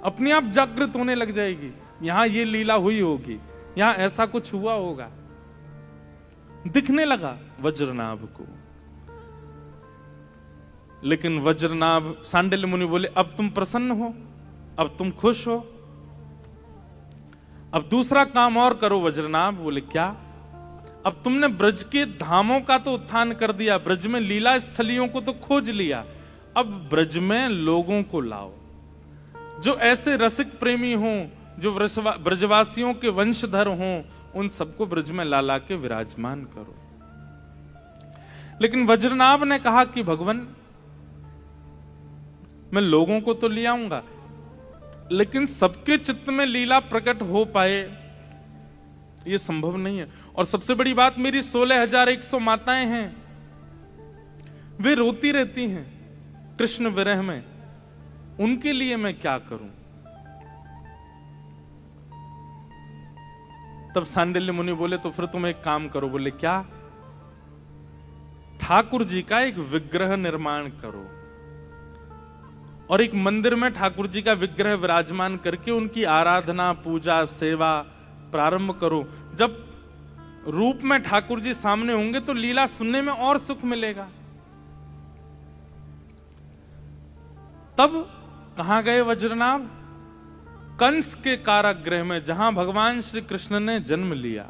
अपने आप जागृत होने लग जाएगी। यहां ये लीला हुई होगी, यहां ऐसा कुछ हुआ होगा। दिखने लगा वज्रनाभ को। लेकिन वज्रनाभ, सांडिल्य मुनि बोले अब तुम प्रसन्न हो, अब तुम खुश हो, अब दूसरा काम और करो वज्रनाभ। बोले क्या? अब तुमने ब्रज के धामों का तो उत्थान कर दिया, ब्रज में लीला स्थलियों को तो खोज लिया, अब ब्रज में लोगों को लाओ जो ऐसे रसिक प्रेमी हों, जो ब्रजवासियों के वंशधर हों, उन सबको ब्रज में ला ला के विराजमान करो। लेकिन वज्रनाभ ने कहा कि भगवान मैं लोगों को तो ले आऊंगा, लेकिन सबके चित्त में लीला प्रकट हो पाए ये संभव नहीं है। और सबसे बड़ी बात, मेरी 16,100 माताएं हैं, वे रोती रहती हैं कृष्ण विरह में, उनके लिए मैं क्या करूं? तब सांडिल्य मुनि बोले तो फिर तुम एक काम करो। बोले क्या? ठाकुर जी का एक विग्रह निर्माण करो और एक मंदिर में ठाकुर जी का विग्रह विराजमान करके उनकी आराधना, पूजा, सेवा प्रारंभ करो। जब रूप में ठाकुर जी सामने होंगे तो लीला सुनने में और सुख मिलेगा। तब कहां गए वज्रनाभ? कंस के कारागृह में, जहां भगवान श्री कृष्ण ने जन्म लिया।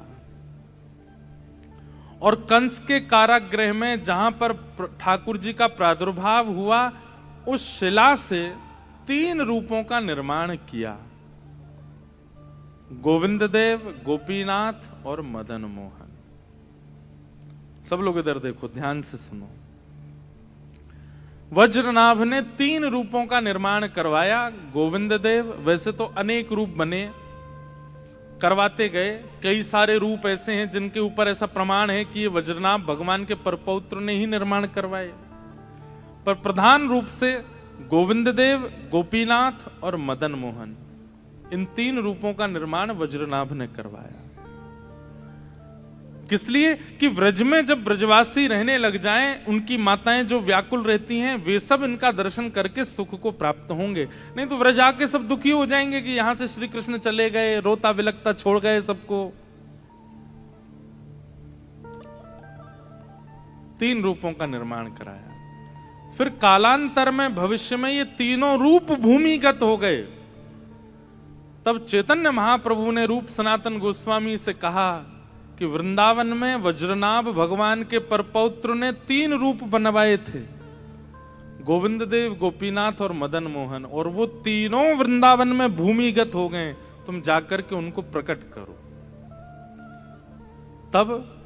और कंस के कारागृह में जहां पर ठाकुर जी का प्रादुर्भाव हुआ, उस शिला से 3 रूपों का निर्माण किया, गोविंद देव, गोपीनाथ और मदन मोहन। सब लोग इधर देखो, ध्यान से सुनो। वज्रनाभ ने 3 रूपों का निर्माण करवाया। गोविंद देव, वैसे तो अनेक रूप बने, करवाते गए, कई सारे रूप ऐसे हैं जिनके ऊपर ऐसा प्रमाण है कि ये वज्रनाभ भगवान के परपौत्र ने ही निर्माण करवाए, पर प्रधान रूप से गोविंद देव, गोपीनाथ और मदन मोहन, इन 3 रूपों का निर्माण वज्रनाभ ने करवाया। किस लिए? कि व्रज में जब ब्रजवासी रहने लग जाएं, उनकी माताएं जो व्याकुल रहती हैं, वे सब इनका दर्शन करके सुख को प्राप्त होंगे। नहीं तो व्रज आके सब दुखी हो जाएंगे कि यहां से श्री कृष्ण चले गए, रोता विलकता छोड़ गए सबको। 3 रूपों का निर्माण कराया। फिर कालांतर में, भविष्य में ये तीनों रूप भूमिगत हो गए। तब चैतन्य महाप्रभु ने रूप सनातन गोस्वामी से कहा कि वृंदावन में वज्रनाभ भगवान के परपौत्र ने 3 रूप बनवाए थे, गोविंद देव, गोपीनाथ और मदन मोहन, और वो तीनों वृंदावन में भूमिगत हो गए। तुम जाकर के उनको प्रकट करो। तब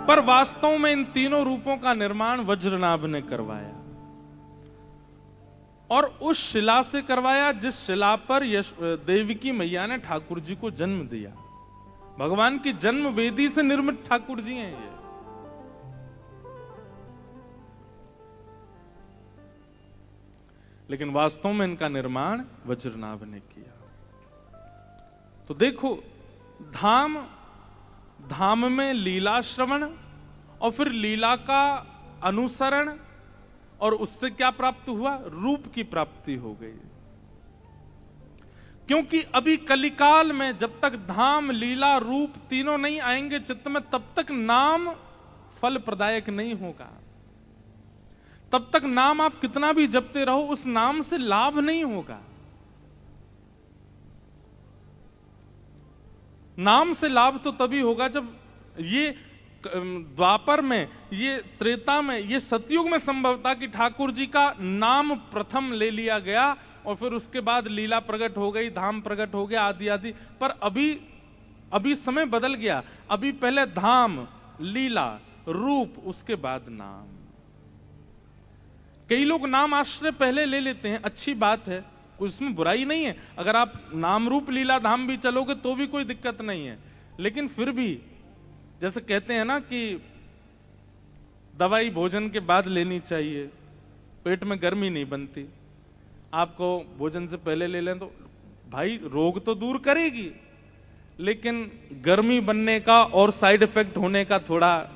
पर वास्तव में इन तीनों रूपों का निर्माण वज्रनाभ ने करवाया, और उस शिला से करवाया जिस शिला पर देवकी मैया ने ठाकुर जी को जन्म दिया। भगवान की जन्म वेदी से निर्मित ठाकुर जी हैं ये। लेकिन वास्तव में इनका निर्माण वज्रनाभ ने किया। तो देखो, धाम में लीला श्रवण और फिर लीला का अनुसरण, और उससे क्या प्राप्त हुआ? रूप की प्राप्ति हो गई। क्योंकि अभी कलिकाल में जब तक धाम, लीला, रूप तीनों नहीं आएंगे चित्त में, तब तक नाम फल प्रदायक नहीं होगा। तब तक नाम आप कितना भी जपते रहो, उस नाम से लाभ नहीं होगा। नाम से लाभ तो तभी होगा जब ये द्वापर में, ये त्रेता में, ये सतयुग में संभव था कि ठाकुर जी का नाम प्रथम ले लिया गया और फिर उसके बाद लीला प्रकट हो गई, धाम प्रकट हो गया, आदि आदि। पर अभी समय बदल गया। अभी पहले धाम, लीला, रूप, उसके बाद नाम। कई लोग नाम आश्रय पहले ले लेते हैं, अच्छी बात है, उसमें बुराई नहीं है। अगर आप नाम, रूप, लीला, धाम भी चलोगे तो भी कोई दिक्कत नहीं है। लेकिन फिर भी जैसे कहते हैं ना कि दवाई भोजन के बाद लेनी चाहिए, पेट में गर्मी नहीं बनती। आपको भोजन से पहले ले लें तो भाई रोग तो दूर करेगी, लेकिन गर्मी बनने का और साइड इफेक्ट होने का थोड़ा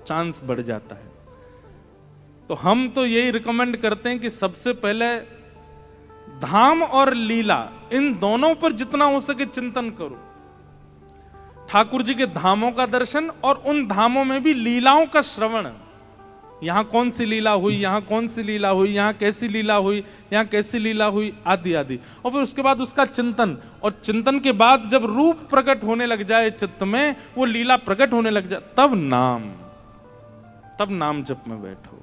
चांस बढ़ जाता है। तो हम तो यही रिकमेंड करते हैं कि सबसे पहले धाम और लीला, इन दोनों पर जितना हो सके चिंतन करो। ठाकुर जी के धामों का दर्शन और उन धामों में भी लीलाओं का श्रवण। यहां कौन सी लीला हुई, यहां कौन सी लीला हुई, यहां कैसी लीला हुई, यहां कैसी लीला हुई, आदि आदि। और फिर उसके बाद उसका चिंतन, और चिंतन के बाद जब रूप प्रकट होने लग जाए चित्त में, वो लीला प्रकट होने लग जाए, तब नाम जप में बैठो।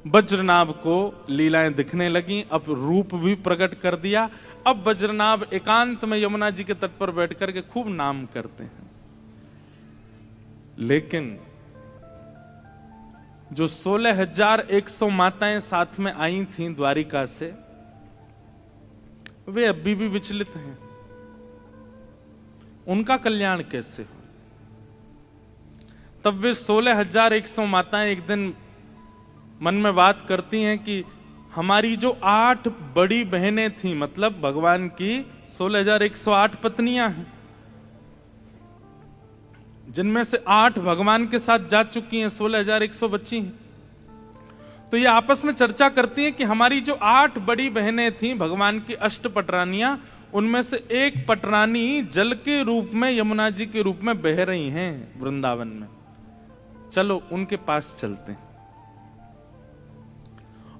वज्रनाभ को लीलाएं दिखने लगी, अब रूप भी प्रकट कर दिया। अब वज्रनाभ एकांत में यमुना जी के तट पर बैठ करके खूब नाम करते हैं। लेकिन जो 16,100 माताएं साथ में आई थीं द्वारिका से, वे अभी भी विचलित हैं। उनका कल्याण कैसे हो? तब वे 16,100 माताएं एक दिन मन में बात करती हैं कि हमारी जो 8 बड़ी बहनें थीं, मतलब भगवान की 16,108 पत्नियां हैं, जिनमें से 8 भगवान के साथ जा चुकी हैं, 16,100 बच्ची हैं। तो ये आपस में चर्चा करती हैं कि हमारी जो 8 बड़ी बहनें थीं भगवान की अष्ट पटरानियां, उनमें से एक पटरानी जल के रूप में, यमुना जी के रूप में बह रही हैं वृंदावन में। चलो उनके पास चलते हैं।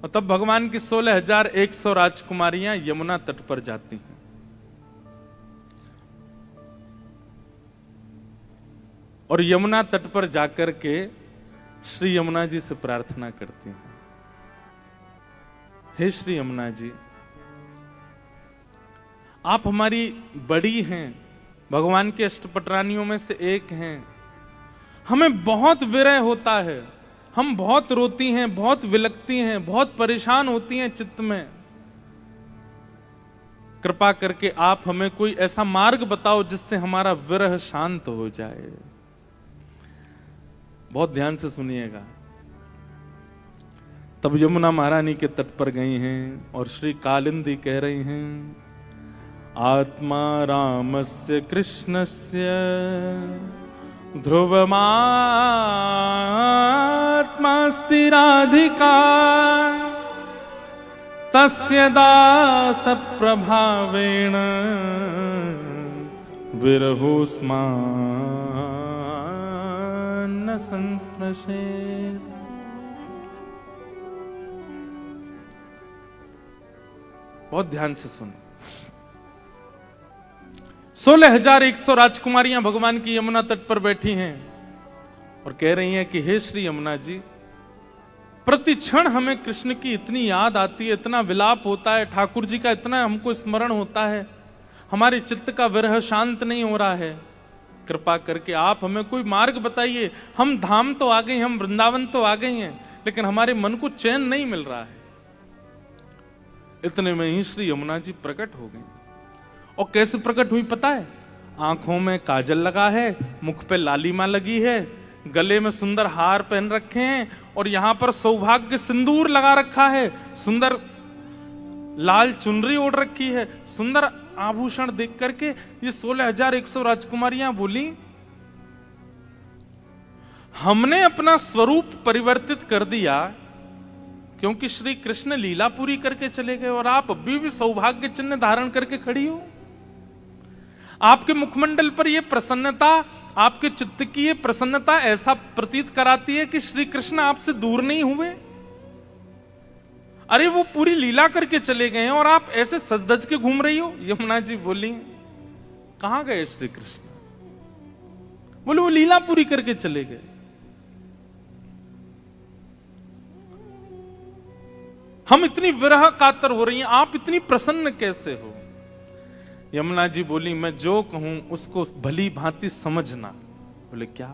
और तब भगवान की 16,100 राजकुमारियां यमुना तट पर जाती हैं। और यमुना तट पर जाकर के श्री यमुना जी से प्रार्थना करती हैं, हे श्री यमुना जी, आप हमारी बड़ी हैं, भगवान के अष्टपटरानियों में से एक हैं। हमें बहुत विरह होता है, हम बहुत रोती हैं, बहुत विलकती हैं, बहुत परेशान होती हैं चित्त में। कृपा करके आप हमें कोई ऐसा मार्ग बताओ जिससे हमारा विरह शांत हो जाए। बहुत ध्यान से सुनिएगा। तब यमुना महारानी के तट पर गई हैं और श्री कालिंदी कह रही हैं, आत्मा रामस्य कृष्णस्य ध्रुवमात्मास्ति राधिका तस्य दास प्रभावेण विरहोस्मान् न संस्पृशेत्। बहुत ध्यान से सुन। 16,100 राजकुमारियां भगवान की यमुना तट पर बैठी हैं और कह रही हैं कि हे श्री यमुना जी, प्रति क्षण हमें कृष्ण की इतनी याद आती है, इतना विलाप होता है, ठाकुर जी का इतना हमको स्मरण होता है, हमारे चित्त का विरह शांत नहीं हो रहा है। कृपा करके आप हमें कोई मार्ग बताइए। हम धाम तो आ गए, हम वृंदावन तो आ गए हैं, लेकिन हमारे मन को चैन नहीं मिल रहा है। इतने में ही श्री यमुना जी प्रकट हो गई। और कैसे प्रकट हुई पता है? आंखों में काजल लगा है, मुख पे लालिमा लगी है, गले में सुंदर हार पहन रखे हैं और यहां पर सौभाग्य सिंदूर लगा रखा है, सुंदर लाल चुनरी ओढ़ रखी है, सुंदर आभूषण देख करके ये 16,100 राजकुमारियां बोली, हमने अपना स्वरूप परिवर्तित कर दिया क्योंकि श्री कृष्ण लीला पूरी करके चले गए और आप अभी भी सौभाग्य चिन्ह धारण करके खड़ी हो। आपके मुखमंडल पर यह प्रसन्नता, आपके चित्त की यह प्रसन्नता ऐसा प्रतीत कराती है कि श्री कृष्ण आपसे दूर नहीं हुए। अरे वो पूरी लीला करके चले गए हैं और आप ऐसे सजधज के घूम रही हो। यमुना जी बोली, कहां गए श्री कृष्ण? बोले वो लीला पूरी करके चले गए। हम इतनी विरह कातर हो रही हैं, आप इतनी प्रसन्न कैसे हो? यमुना जी बोली, मैं जो कहूं उसको भली भांति समझना। बोले क्या?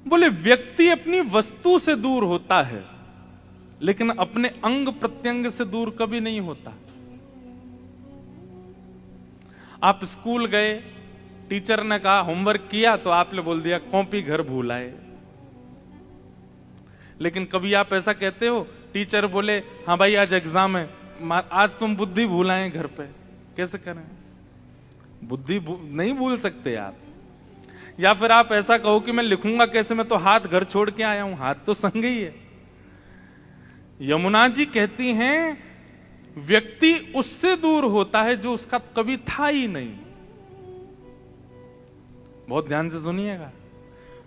बोले व्यक्ति अपनी वस्तु से दूर होता है लेकिन अपने अंग प्रत्यंग से दूर कभी नहीं होता। आप स्कूल गए, टीचर ने कहा होमवर्क किया तो आपने बोल दिया कॉपी घर भूल आए। लेकिन कभी आप ऐसा कहते हो, टीचर बोले हाँ भाई आज एग्जाम है, आज तुम बुद्धि भूल आए घर पे, कैसे करें? बुद्धि नहीं भूल सकते आप। या फिर आप ऐसा कहो कि मैं लिखूंगा कैसे, मैं तो हाथ घर छोड़ के आया हूं, हाथ तो संग ही है। यमुना जी कहती हैं व्यक्ति उससे दूर होता है जो उसका कभी था ही नहीं। बहुत ध्यान से सुनिएगा,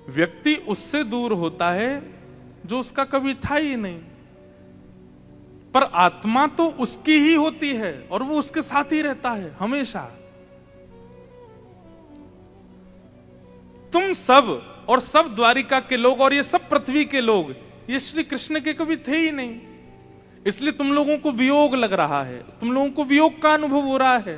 व्यक्ति उससे दूर होता है जो उसका कभी था ही नहीं, पर आत्मा तो उसकी ही होती है और वो उसके साथ ही रहता है हमेशा। तुम सब और सब द्वारिका के लोग और ये सब पृथ्वी के लोग ये श्री कृष्ण के कभी थे ही नहीं, इसलिए तुम लोगों को वियोग लग रहा है, तुम लोगों को वियोग का अनुभव हो रहा है।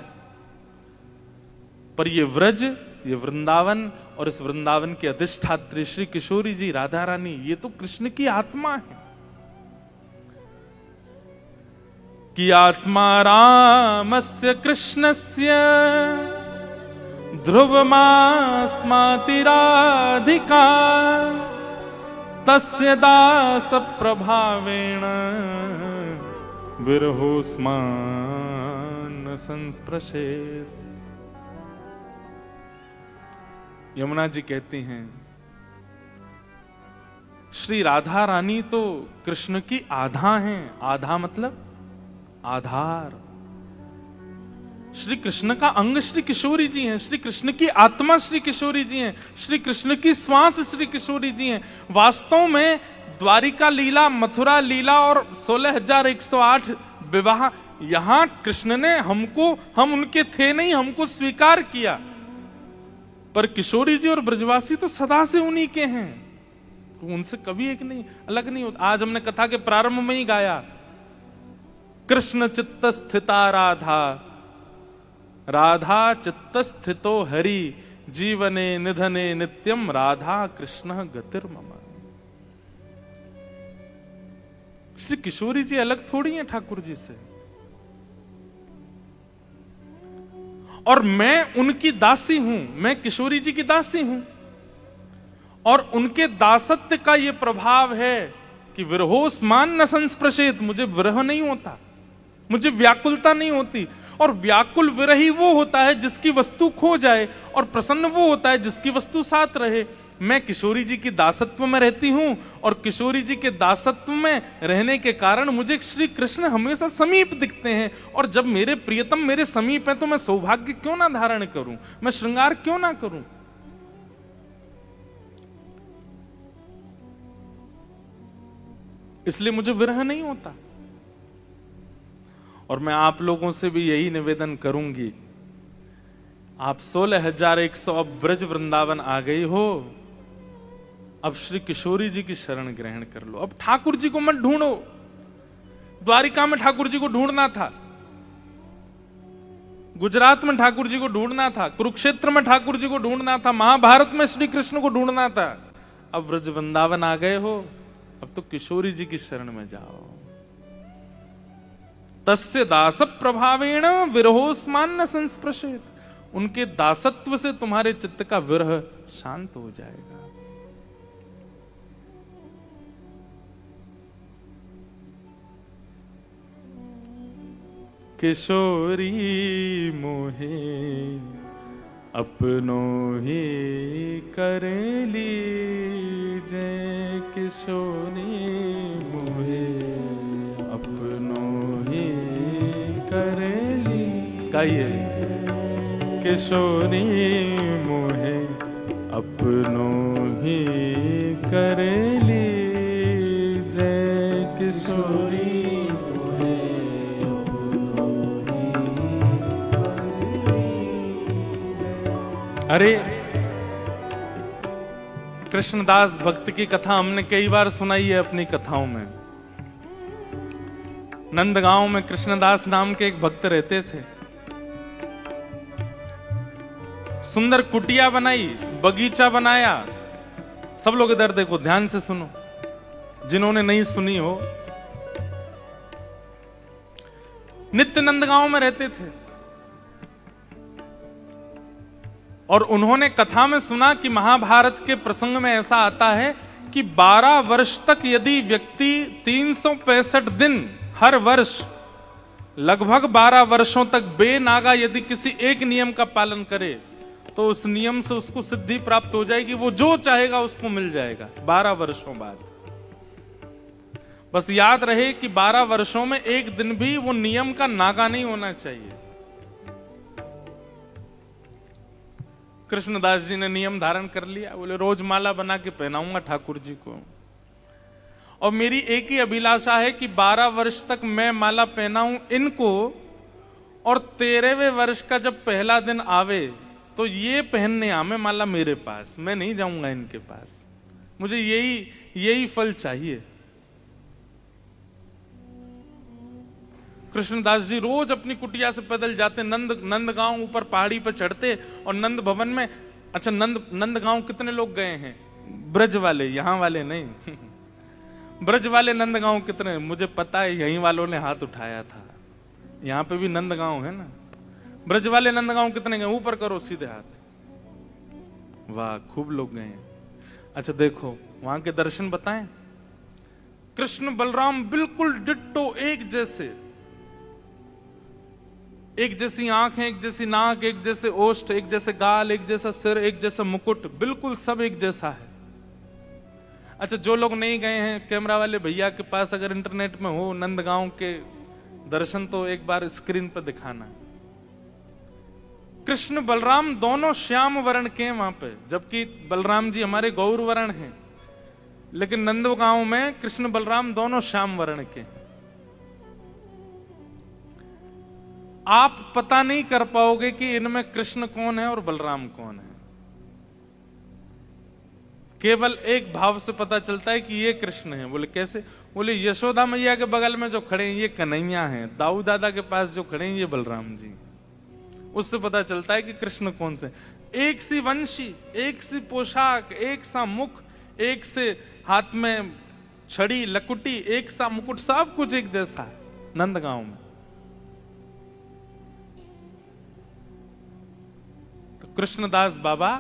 पर ये व्रज, ये वृंदावन और इस वृंदावन की अधिष्ठात्री श्री किशोरी जी राधा रानी, ये तो कृष्ण की आत्मा है। कि आत्मा रामस्य कृष्णस्य ध्रुवमास्माति राधिका तस्य दास प्रभावेण विरहोस्मान् संस्पृशेत्। यमुना जी कहती हैं श्री राधा रानी तो कृष्ण की आधा हैं। आधा मतलब आधार। श्री कृष्ण का अंग श्री किशोरी जी हैं, श्री कृष्ण की आत्मा श्री किशोरी जी हैं, श्री कृष्ण की श्वास श्री किशोरी जी हैं। वास्तव में द्वारिका लीला, मथुरा लीला और 16,108 विवाह, यहां कृष्ण ने हम उनके थे नहीं, हमको स्वीकार किया। पर किशोरी जी और ब्रजवासी तो सदा से उन्हीं के हैं, तो उनसे कभी एक नहीं अलग नहीं होता। आज हमने कथा के प्रारंभ में ही गाया, कृष्ण चित्त स्थिता राधा, राधा चित्त स्थितो हरि, जीवने निधने नित्यम राधा कृष्ण गतिर्मम। श्री किशोरी जी अलग थोड़ी हैं ठाकुर जी से, और मैं उनकी दासी हूं, मैं किशोरी जी की दासी हूं। और उनके दासत्व का यह प्रभाव है कि विरहोस्मान न संस्पृशेत, मुझे विरह नहीं होता, मुझे व्याकुलता नहीं होती। और व्याकुल विरही वो होता है जिसकी वस्तु खो जाए, और प्रसन्न वो होता है जिसकी वस्तु साथ रहे। मैं किशोरी जी की दासत्व में रहती हूं, और किशोरी जी के दासत्व में रहने के कारण मुझे श्री कृष्ण हमेशा समीप दिखते हैं। और जब मेरे प्रियतम मेरे समीप हैं तो मैं सौभाग्य क्यों ना धारण करूं, मैं श्रृंगार क्यों ना करूं। इसलिए मुझे विरह नहीं होता। और मैं आप लोगों से भी यही निवेदन करूंगी, आप 16,100 अब ब्रज वृंदावन आ गई हो, अब श्री किशोरी जी की शरण ग्रहण कर लो। अब ठाकुर जी को मत ढूंढो। द्वारिका में ठाकुर जी को ढूंढना था, गुजरात में ठाकुर जी को ढूंढना था, कुरुक्षेत्र में ठाकुर जी को ढूंढना था, महाभारत में श्री कृष्ण को ढूंढना था। अब ब्रज वृंदावन आ गए हो, अब तो किशोरी जी की शरण में जाओ। तस्य दास प्रभावेण विरहोस्मान न संस्पृशेत, उनके दासत्व से तुम्हारे चित्त का विरह शांत हो जाएगा। किशोरी मोहे अपनो ही कर लीजे, किशोरी मोहे अपनो ही कर ली। गाइए, किशोरी मोहे अपनो ही कर लीजे, किशोरी अरे कृष्णदास भक्त की कथा हमने कई बार सुनाई है अपनी कथाओं में। नंदगांव में कृष्णदास नाम के एक भक्त रहते थे। सुंदर कुटिया बनाई, बगीचा बनाया। सब लोग इधर देखो, ध्यान से सुनो, जिन्होंने नहीं सुनी हो। नित्य नंदगांव में रहते थे, और उन्होंने कथा में सुना कि महाभारत के प्रसंग में ऐसा आता है कि 12 वर्ष तक यदि व्यक्ति 365 दिन हर वर्ष लगभग 12 वर्षों तक बेनागा यदि किसी एक नियम का पालन करे तो उस नियम से उसको सिद्धि प्राप्त हो जाएगी। वो जो चाहेगा उसको मिल जाएगा 12 वर्षों बाद। बस याद रहे कि 12 वर्षों में एक दिन भी वो नियम का नागा नहीं होना चाहिए। कृष्णदास जी ने नियम धारण कर लिया, बोले रोज माला बना के पहनाऊंगा ठाकुर जी को, और मेरी एक ही अभिलाषा है कि 12 वर्ष तक मैं माला पहनाऊं इनको, और 13वें वर्ष का जब पहला दिन आवे तो ये पहनने आवे माला मेरे पास, मैं नहीं जाऊंगा इनके पास। मुझे यही फल चाहिए। कृष्णदास जी रोज अपनी कुटिया से पैदल जाते, नंदगांव ऊपर पहाड़ी पर चढ़ते, और नंद भवन में, अच्छा नंदगांव कितने लोग गए हैं? ब्रज वाले, यहां वाले नहीं। ब्रज वाले नंदगांव कितने? मुझे पता है यहीं वालों ने हाथ उठाया था। यहां पे भी नंदगांव है ना। ब्रज वाले नंदगांव कितने गए? ऊपर करो सीधे हाथ। वाह, खूब लोग गए हैं। अच्छा देखो वहां के दर्शन बताएं। कृष्ण बलराम बिल्कुल डिट्टो, एक जैसे, एक जैसी आंखें, एक जैसी नाक, एक जैसे ओष्ठ, एक जैसे गाल, एक जैसा सिर, एक जैसा मुकुट, बिल्कुल सब एक जैसा है। अच्छा जो लोग नहीं गए हैं, कैमरा वाले भैया के पास अगर इंटरनेट में हो नंदगांव के दर्शन तो एक बार स्क्रीन पर दिखाना। कृष्ण बलराम दोनों श्याम वर्ण के हैं वहां पे, जबकि बलराम जी हमारे गौर वर्ण हैं। लेकिन नंदगांव में कृष्ण बलराम दोनों श्याम वर्ण के हैं। आप पता नहीं कर पाओगे कि इनमें कृष्ण कौन है और बलराम कौन है। केवल एक भाव से पता चलता है कि ये कृष्ण है। बोले कैसे? बोले यशोदा मैया के बगल में जो खड़े हैं ये कन्हैया हैं, दाऊ दादा के पास जो खड़े हैं ये बलराम जी। उससे पता चलता है कि कृष्ण कौन से। एक सी वंशी, एक सी पोशाक, एक सा मुख, एक से हाथ में छड़ी लकुटी, एक सा मुकुट, सब कुछ एक जैसा है नंदगांव में। तो कृष्णदास बाबा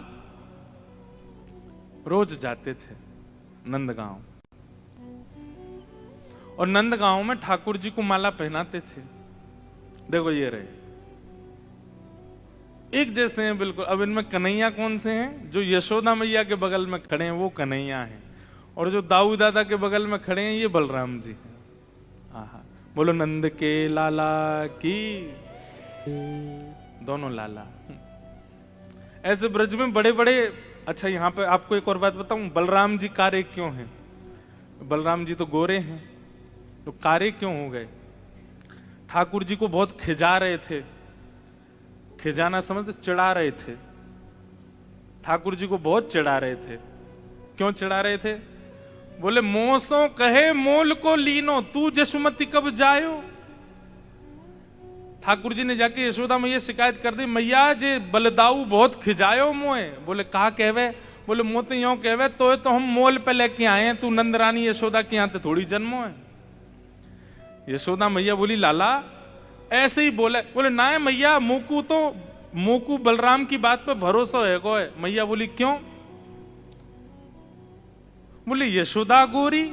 रोज जाते थे नंदगांव, और नंदगांव में ठाकुर जी को माला पहनाते थे। देखो ये रहे, एक जैसे हैं बिल्कुल। अब इनमें कन्हैया कौन से हैं? जो यशोदा मैया के बगल में खड़े हैं वो कन्हैया हैं, और जो दाऊ दादा के बगल में खड़े हैं ये बलराम जी हैं। आहा, बोलो नंद के लाला की। दोनों लाला। ऐसे ब्रज में बड़े बड़े। अच्छा, यहां पे आपको एक और बात बताऊं, बलराम जी कारे क्यों हैं? बलराम जी तो गोरे हैं, तो कारे क्यों हो गए? ठाकुर जी को बहुत खिजा रहे थे। खिजाना समझते? चिढ़ा रहे थे। ठाकुर जी को बहुत चिढ़ा रहे थे। क्यों चिढ़ा रहे थे? बोले मोसो कहे मोल को लीनो, तू जसुमती कब जायो। ठाकुर जी ने जाके यशोदा मैया शिकायत कर दी, मैया जे बलदाऊ बहुत खिजायो मोए। बोले कहा कहवे? बोले मोते यो कहवे तो हम मोल पे लेके आए हैं, तू नंद रानी यशोदा के यहाँ थोड़ी जन्मो है। यशोदा मैया बोली लाला ऐसे ही बोले। बोले ना है मैया, मोकू बलराम की बात पे भरोसा है को है। मैया बोली क्यों? बोले यशोदा गोरी,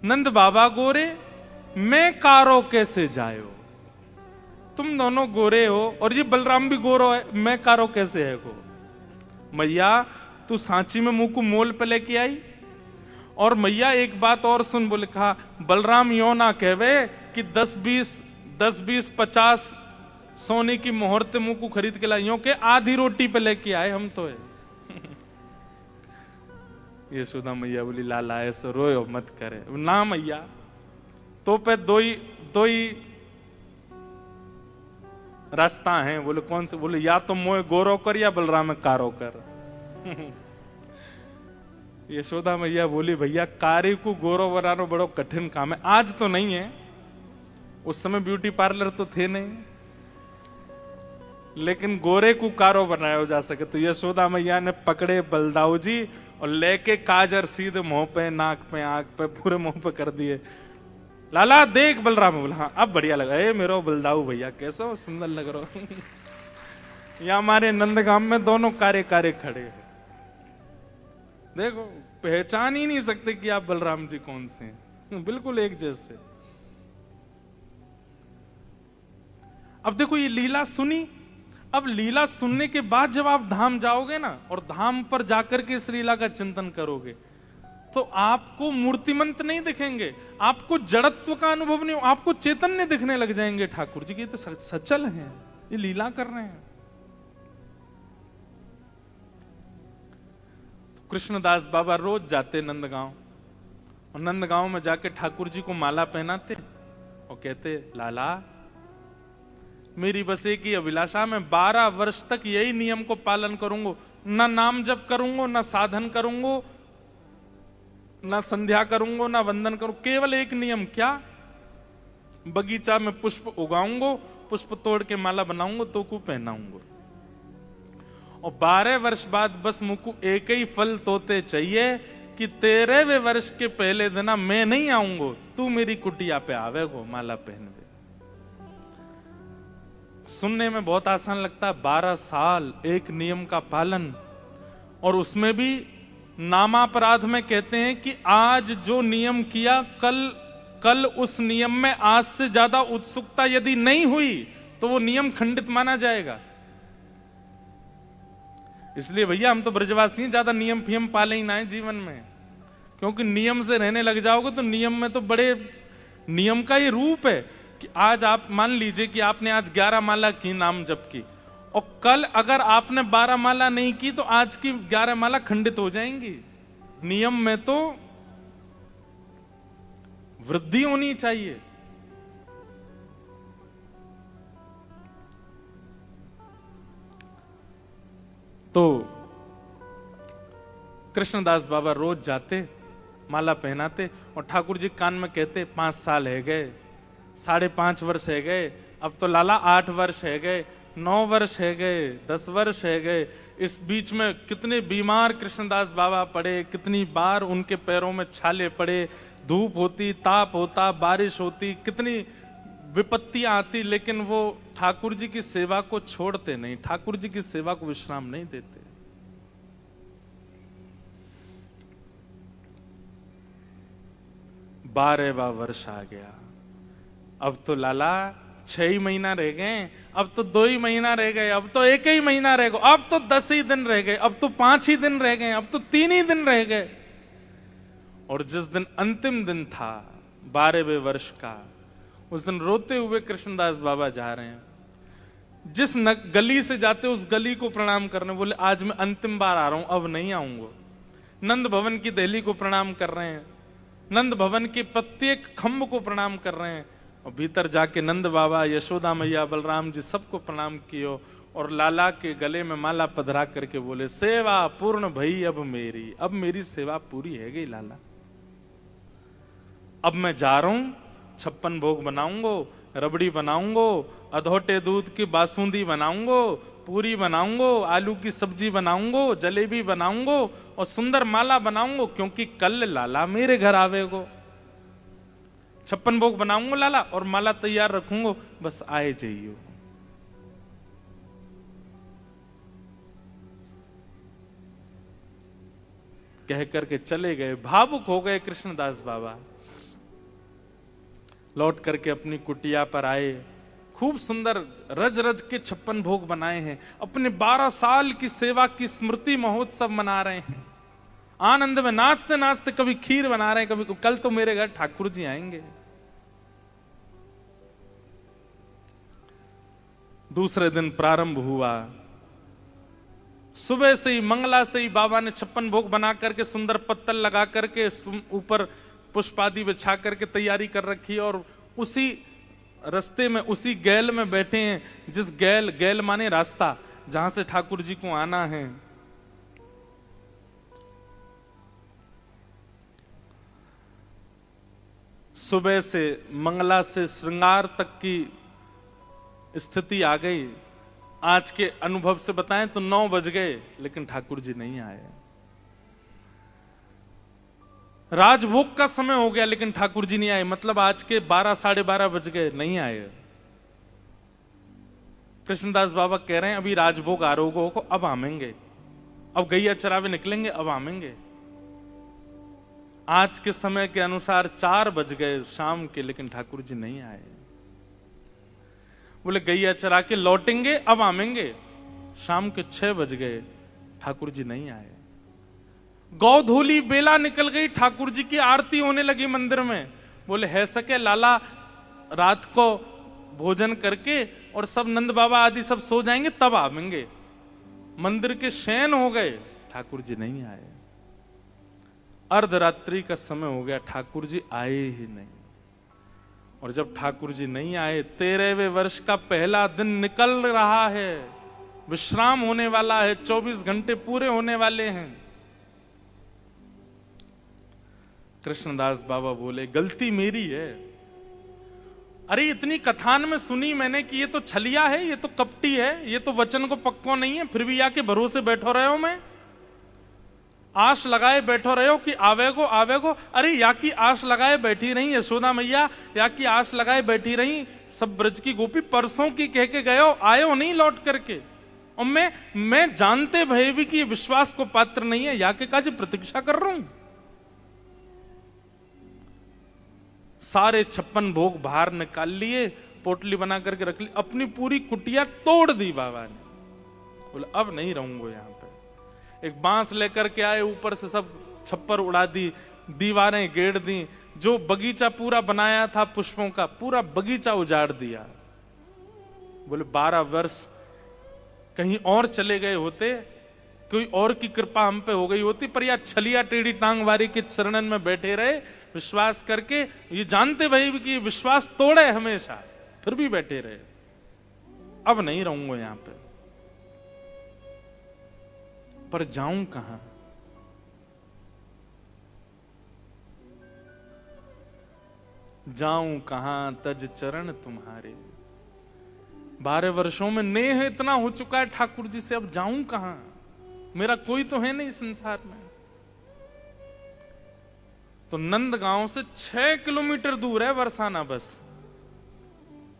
नंद बाबा गोरे, मैं कारो कैसे जायो? तुम दोनों गोरे हो और ये बलराम भी गोरो है, मैं कारो कैसे है को? मैया तू सांची में मुंह को मोल पे लेके आई। और मैया एक बात और सुन। बोले कहा बलराम यो ना कहवे कि 10-20-50 सोने की मोहरते मुंह को खरीद के लाइयों के आधी रोटी पे लेके आए हम तो है। यशोदा मैया बोली लाला ऐसे रोयो मत करे ना मैया, तो पे दो ही रास्ता है। बोले कौन से? बोले या तो मोए गोरो कर या बलराम में कारो कर। यशोदा मैया बोली भैया कारी को गोरो बनाना बड़ो कठिन काम है। आज तो नहीं है, उस समय ब्यूटी पार्लर तो थे नहीं, लेकिन गोरे को कारो बनाया जा सके। तो यशोदा मैया ने पकड़े बलदाऊ जी और लेके काजर सीधे मुंह पे, नाक पे, आंख पे, पूरे मुंह पे कर दिए। लाला देख बलराम। बोला हाँ अब बढ़िया लगा। ए मेरो बलदाऊ भैया कैसा सुंदर लग रहा हो। यहाँ हमारे नंदगांव में दोनों कारे कारे खड़े हैं। देखो पहचान ही नहीं सकते कि आप बलराम जी कौन से हैं, बिल्कुल एक जैसे। अब देखो ये लीला सुनी। अब लीला सुनने के बाद जब आप धाम जाओगे ना, और धाम पर जाकर के इस लीला का चिंतन करोगे, तो आपको मूर्तिमंत नहीं दिखेंगे, आपको जड़त्व का अनुभव नहीं, आपको चैतन्य दिखने लग जाएंगे। ठाकुर जी की तो सचल हैं, ये लीला कर रहे हैं। तो कृष्णदास बाबा रोज जाते नंदगांव, और नंदगांव में जाके ठाकुर जी को माला पहनाते और कहते लाला मेरी बस एक ही अभिलाषा, मैं 12 वर्ष तक यही नियम को पालन करूंगा। ना नाम जप करूंगा, ना साधन करूंगा, ना संध्या करूंगा, ना वंदन करूं। केवल एक नियम, क्या? बगीचा में पुष्प उगाऊंगा, पुष्प तोड़ के माला बनाऊंगा, तो को पहनाऊंगा। और 12 वर्ष बाद बस मुझको एक ही फल तोते चाहिए कि 13वें वर्ष के पहले दिन मैं नहीं आऊंगा, तू मेरी कुटिया पे आवेगो माला पहन दे। सुनने में बहुत आसान लगता है, 12 साल एक नियम का पालन, और उसमें भी नामापराध में कहते हैं कि आज जो नियम किया कल उस नियम में आज से ज्यादा उत्सुकता यदि नहीं हुई तो वो नियम खंडित माना जाएगा। इसलिए भैया हम तो ब्रजवासी हैं, ज्यादा नियम फियम पाले ही ना है जीवन में, क्योंकि नियम से रहने लग जाओगे तो नियम में तो बड़े नियम का ये रूप है कि आज आप मान लीजिए कि आपने आज 11 माला की नाम जप की, और कल अगर आपने 12 माला नहीं की तो आज की 11 माला खंडित हो जाएंगी। नियम में तो वृद्धि होनी चाहिए। तो कृष्णदास बाबा रोज जाते, माला पहनाते और ठाकुर जी कान में कहते 5 साल है गए, 5.5 वर्ष है गए, अब तो लाला 8 वर्ष है गए, 9 वर्ष है गए, 10 वर्ष है गए। इस बीच में कितने बीमार कृष्णदास बाबा पड़े, कितनी बार उनके पैरों में छाले पड़े, धूप होती, ताप होता, बारिश होती, कितनी विपत्तियां आती, लेकिन वो ठाकुर जी की सेवा को छोड़ते नहीं, ठाकुर जी की सेवा को विश्राम नहीं देते। 12वां वर्ष आ गया, अब तो लाला 6 ही महीना रह गए, अब तो 2 ही महीना रह गए, अब तो 1 ही महीना रह गया, अब तो 10 ही दिन रह गए, अब तो 5 ही दिन रह गए, अब तो 3 ही दिन रह गए। और जिस दिन अंतिम दिन था 12वें वर्ष का, उस दिन रोते हुए कृष्णदास बाबा जा रहे हैं, जिस गली से जाते उस गली को प्रणाम करने, बोले आज मैं अंतिम बार आ रहा हूं, अब नहीं आऊंगा। नंद भवन की दहली को प्रणाम कर रहे हैं, नंद भवन के प्रत्येक खंभ को प्रणाम कर रहे हैं, और भीतर जाके नंद बाबा, यशोदा मैया, बलराम जी सबको प्रणाम कियो, और लाला के गले में माला पधरा करके बोले सेवा पूर्ण भई अब मेरी सेवा पूरी है गई लाला, अब मैं जा रहा हूं, 56 भोग बनाऊंगो, रबड़ी बनाऊंगो, अधोटे दूध की बासुंदी बनाऊंगो, पूरी बनाऊंगो, आलू की सब्जी बनाऊंगो, जलेबी बनाऊंगो और सुंदर माला बनाऊंगो, क्योंकि कल लाला मेरे घर आवेगो। 56 भोग बनाऊंगो लाला और माला तैयार रखूंगो, बस आए जाइयो। कह करके चले गए, भावुक हो गए कृष्णदास बाबा। लौट करके अपनी कुटिया पर आए, खूब सुंदर रज रज के 56 भोग बनाए हैं, अपने 12 साल की सेवा की स्मृति महोत्सव मना रहे हैं, आनंद में नाचते नाचते, कभी खीर बना रहे हैं, कभी कल तो मेरे घर ठाकुर जी आएंगे। दूसरे दिन प्रारंभ हुआ, सुबह से ही मंगला से ही बाबा ने 56 भोग बना करके सुंदर पत्तल लगा करके ऊपर पुष्पादि बिछा करके तैयारी कर रखी, और उसी रास्ते में, उसी गैल में बैठे हैं, जिस गैल माने रास्ता, जहां से ठाकुर जी को आना है। सुबह से मंगला से श्रृंगार तक की स्थिति आ गई। आज के अनुभव से बताएं तो 9 बज गए, लेकिन ठाकुर जी नहीं आए। राजभोग का समय हो गया, लेकिन ठाकुर जी नहीं आए, मतलब आज के 12 साढ़े 12 बज गए, नहीं आए। कृष्णदास बाबा कह रहे हैं अभी राजभोग आरोगों को अब आमेंगे, अब गैया चरावे निकलेंगे, अब आमेंगे। आज के समय के अनुसार 4 बज गए शाम के, लेकिन ठाकुर जी नहीं आए। बोले गैया चरा के लौटेंगे, अब आमेंगे। शाम के 6 बज गए, ठाकुर जी नहीं आए। गौधूली बेला निकल गई, ठाकुर जी की आरती होने लगी मंदिर में। बोले है सके लाला रात को भोजन करके और सब नंद बाबा आदि सब सो जाएंगे, तब आवेंगे। मंदिर के शयन हो गए, ठाकुर जी नहीं आए। अर्धरात्रि का समय हो गया, ठाकुर जी आए ही नहीं। और जब ठाकुर जी नहीं आए, 13वें वर्ष का पहला दिन निकल रहा है, विश्राम होने वाला है, 24 घंटे पूरे होने वाले हैं। कृष्णदास बाबा बोले गलती मेरी है। अरे इतनी कथान में सुनी मैंने कि ये तो छलिया है, ये तो कपटी है, ये तो वचन को पक्को नहीं है, फिर भी या के भरोसे बैठो रहे हो, मैं आश लगाए बैठो रहे हो कि आवेगो आवेगो। अरे या की आश लगाए बैठी रही यशोदा मैया, या की आश लगाए बैठी रही सब ब्रज की गोपी, परसों की कह के गए हो, आए हो नहीं लौट करके। और मैं जानते भय भी कि ये विश्वास को पात्र नहीं है, या के काज प्रतीक्षा कर रहा हूं। सारे 56 भोग बाहर निकाल लिए, पोटली बना करके रख ली, अपनी पूरी कुटिया तोड़ दी बाबा ने। बोले अब नहीं रहूंगा यहां पे। एक बांस लेकर के आए, ऊपर से सब छप्पर उड़ा दी, दीवारें गेड़ दी, जो बगीचा पूरा बनाया था पुष्पों का, पूरा बगीचा उजाड़ दिया। बोले 12 वर्ष कहीं और चले गए होते, कोई और की कृपा हम पे हो गई होती, पर या छलिया टेढ़ी टांग वारी के चरणन में बैठे रहे विश्वास करके, ये जानते भाई कि विश्वास तोड़े हमेशा, फिर भी बैठे रहे। अब नहीं रहूंगा यहां पे, पर जाऊं कहां? जाऊं कहां तज चरण तुम्हारे। 12 वर्षों में नेह इतना हो चुका है ठाकुर जी से, अब जाऊं कहां? मेरा कोई तो है नहीं संसार में। तो नंदगांव से 6 किलोमीटर दूर है बरसाना बस।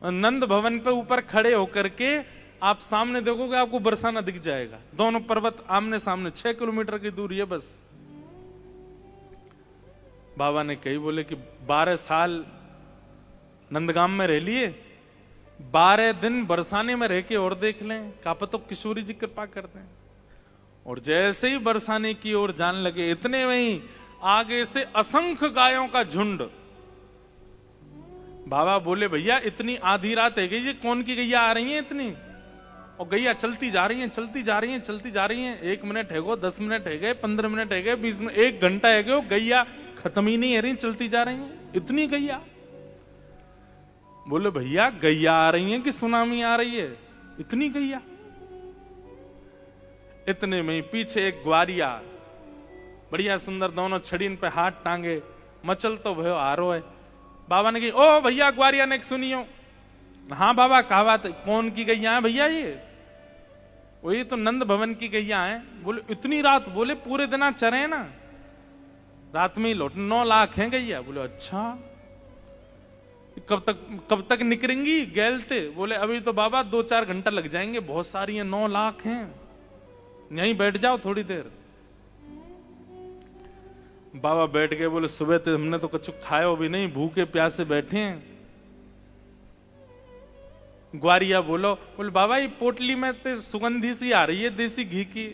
नंद भवन पे ऊपर खड़े होकर के आप सामने देखोगे, आपको बरसाना दिख जाएगा। दोनों पर्वत आमने सामने, 6 किलोमीटर की दूरी है बस। बाबा ने कही, बोले कि 12 साल नंदगाम में रह लिए, 12 दिन बरसाने में रह के और देख लें, का पता तो किशोरी जी कृपा कर दें। और जैसे ही बरसाने की ओर जान लगे, इतने में ही आगे से असंख्य गायों का झुंड। बाबा बोले, भैया इतनी आधी रात है गई, ये कौन की गैया आ रही है इतनी? और गैया चलती जा रही हैं, चलती जा रही हैं, चलती जा रही हैं। 1 मिनट है गो, 10 मिनट है गए, 15 मिनट है गए, 20 मिनट, 1 घंटा है गए, गैया खत्म ही नहीं है रही, चलती जा रही हैं। इतनी गैया? बोले, भैया गैया आ रही है कि सुनामी आ रही है? इतनी गैया? इतने में पीछे एक ग्वारिया, बढ़िया सुंदर, दोनों छड़ीन पे हाथ टांगे, मचल तो भयो आरो है। बाबा ने कही, ओ भैया ग्वारिया ने सुनियो। हाँ बाबा, कहा बात है? कौन की गैया है भैया ये? वही तो नंद भवन की गैया है। बोले, इतनी रात? बोले, पूरे दिन चरे ना, रात में ही लौट। 9 लाख हैं गैया। बोले, अच्छा, कब तक निकलेंगी गैलते? बोले, अभी तो बाबा 2-4 घंटा लग जाएंगे, बहुत सारी हैं, 9 लाख हैं, यहीं बैठ जाओ थोड़ी देर। बाबा बैठ गए। बोले, सुबह तो हमने तो कुछ खाया भी नहीं, भूखे प्यासे बैठे हैं। ग्वारिया बोले, बाबा ये पोटली में तो सुगंधी सी आ रही है देसी घी की,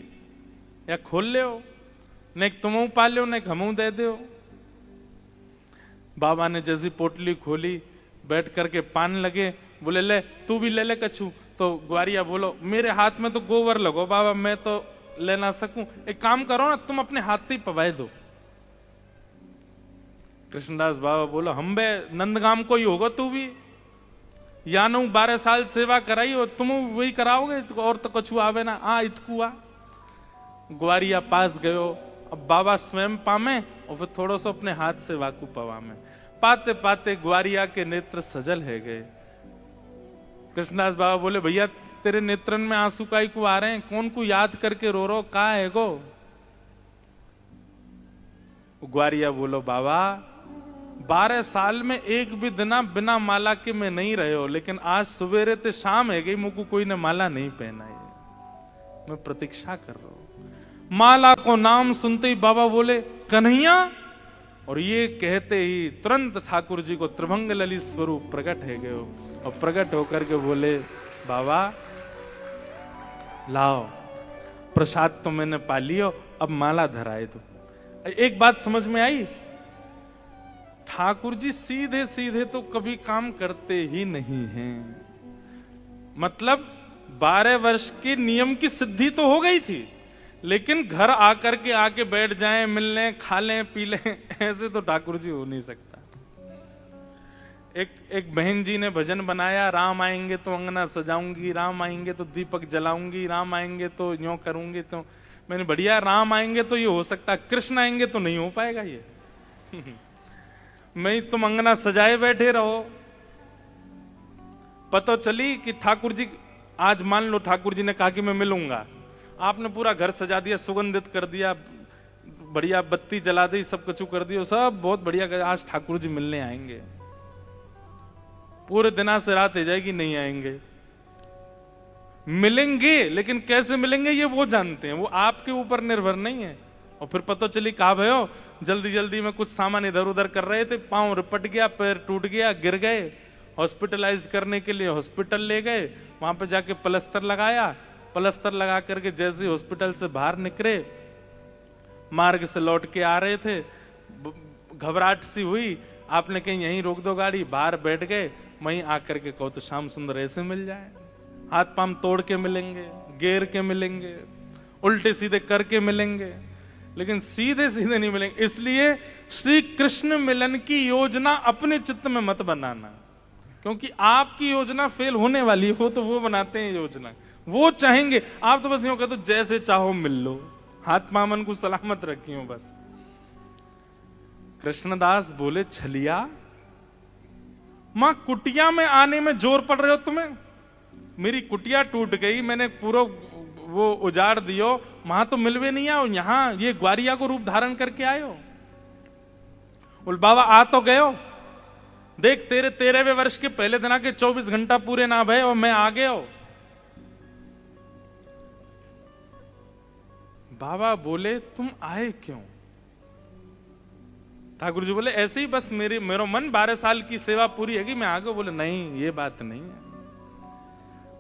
या खोल ले हो, न तुम पा लो न हमू दे दो। बाबा ने जैसी पोटली खोली, बैठ करके पान लगे। बोले, ले तू भी ले ले कछु। तो ग्वारिया बोलो, मेरे हाथ में तो गोबर लगो बाबा, मैं तो ले ना सकूं। एक काम करो ना, तुम अपने हाथ से ही पवाए दो। कृष्णदास बाबा बोलो, हम बे नंदगाम को ही होगा तू भी, या न 12 साल सेवा कराई और तुम वही कराओगे, और तो कछु आवे ना, आ इतकू आ। ग्वारिया पास गयो। अब बाबा स्वयं पामे और फिर थोड़ा सा अपने हाथ से वाकू पवा में। पाते पाते ग्वारिया के नेत्र सजल है गए। कृष्णदास बाबा बोले, भैया तेरे नेत्रन में आंसू काई को आ रहे हैं? कौन को याद करके रो रो, का है गो? ग्वारिया बोलो, बाबा 12 साल में एक भी दिन बिना माला के मैं नहीं रहे हो, लेकिन आज सवेरे ते शाम है गई, मुझको कोई ने माला नहीं पहना है, मैं प्रतीक्षा कर रहा हूं। माला को नाम सुनते ही बाबा बोले, कन्हैया। और ये कहते ही तुरंत ठाकुर जी को त्रिभंग ललित स्वरूप प्रकट है गए, और प्रकट होकर के बोले, बाबा लाओ प्रसाद तो मैंने पा लियो, अब माला धराए दो। एक बात समझ में आई, ठाकुर जी सीधे सीधे तो कभी काम करते ही नहीं हैं। मतलब 12 वर्ष के नियम की सिद्धि तो हो गई थी, लेकिन घर आकर के आके बैठ जाएं, मिल लें, खा लें, पी लें, ऐसे तो ठाकुर जी हो नहीं सकता। एक बहन जी ने भजन बनाया, राम आएंगे तो अंगना सजाऊंगी, राम आएंगे तो दीपक जलाऊंगी, राम आएंगे तो यूं करूंगी। तो मैंने, बढ़िया, राम आएंगे तो ये हो सकता, कृष्ण आएंगे तो नहीं हो पाएगा ये। मैं तुम अंगना सजाए बैठे रहो। पता चली कि ठाकुर जी, आज मान लो ठाकुर जी ने कहा कि मैं मिलूंगा, आपने पूरा घर सजा दिया, सुगंधित कर दिया, बढ़िया बत्ती जला दी, सब कुछ कर दिया, सब बहुत बढ़िया, आज ठाकुर जी मिलने आएंगे। पूरे दिन से रात हो जाएगी, नहीं आएंगे। मिलेंगे, लेकिन कैसे मिलेंगे ये वो जानते हैं, वो आपके ऊपर निर्भर नहीं है। और फिर पता चली, कहा भयो जल्दी जल्दी में कुछ सामान इधर उधर कर रहे थे, पांव रिपट गया, पैर टूट गया, गिर गए, हॉस्पिटलाइज करने के लिए हॉस्पिटल ले गए, वहां पे जाके प्लास्टर लगाया। प्लास्टर लगा करके जैसे हॉस्पिटल से बाहर निकले, मार्ग से लौट के आ रहे थे, घबराहट सी हुई, आपने कहीं यहीं रोक दो गाड़ी, बाहर बैठ गए, वहीं आकर के कहो तो श्याम सुंदर ऐसे मिल जाए, हाथ पांव तोड़ के मिलेंगे, गेर के मिलेंगे, उल्टे सीधे करके मिलेंगे, लेकिन सीधे सीधे नहीं मिलेंगे। इसलिए श्री कृष्ण मिलन की योजना अपने चित्त में मत बनाना, क्योंकि आपकी योजना फेल होने वाली हो तो वो बनाते हैं योजना, वो चाहेंगे। आप तो बस यूं कहते जैसे चाहो मिल लो, हाथ मामन को सलामत रखियो बस। कृष्णदास बोले छलिया, मां कुटिया में आने में जोर पड़ रहे हो तुम्हें? मेरी कुटिया टूट गई, मैंने पूरा वो उजाड़ दियो, वहां तो मिलवे नहीं आओ, यहां ये ग्वारिया को रूप धारण करके आयो। बोल बाबा आ तो गयो, देख तेरे 13वें वर्ष के पहले दिन आके 24 घंटा पूरे ना भय और मैं आ गयो। बाबा बोले तुम आए क्यों? ठाकुर जी बोले ऐसे ही बस मेरा मन 12 साल की सेवा पूरी है कि मैं आ गया। बोले नहीं ये बात नहीं है।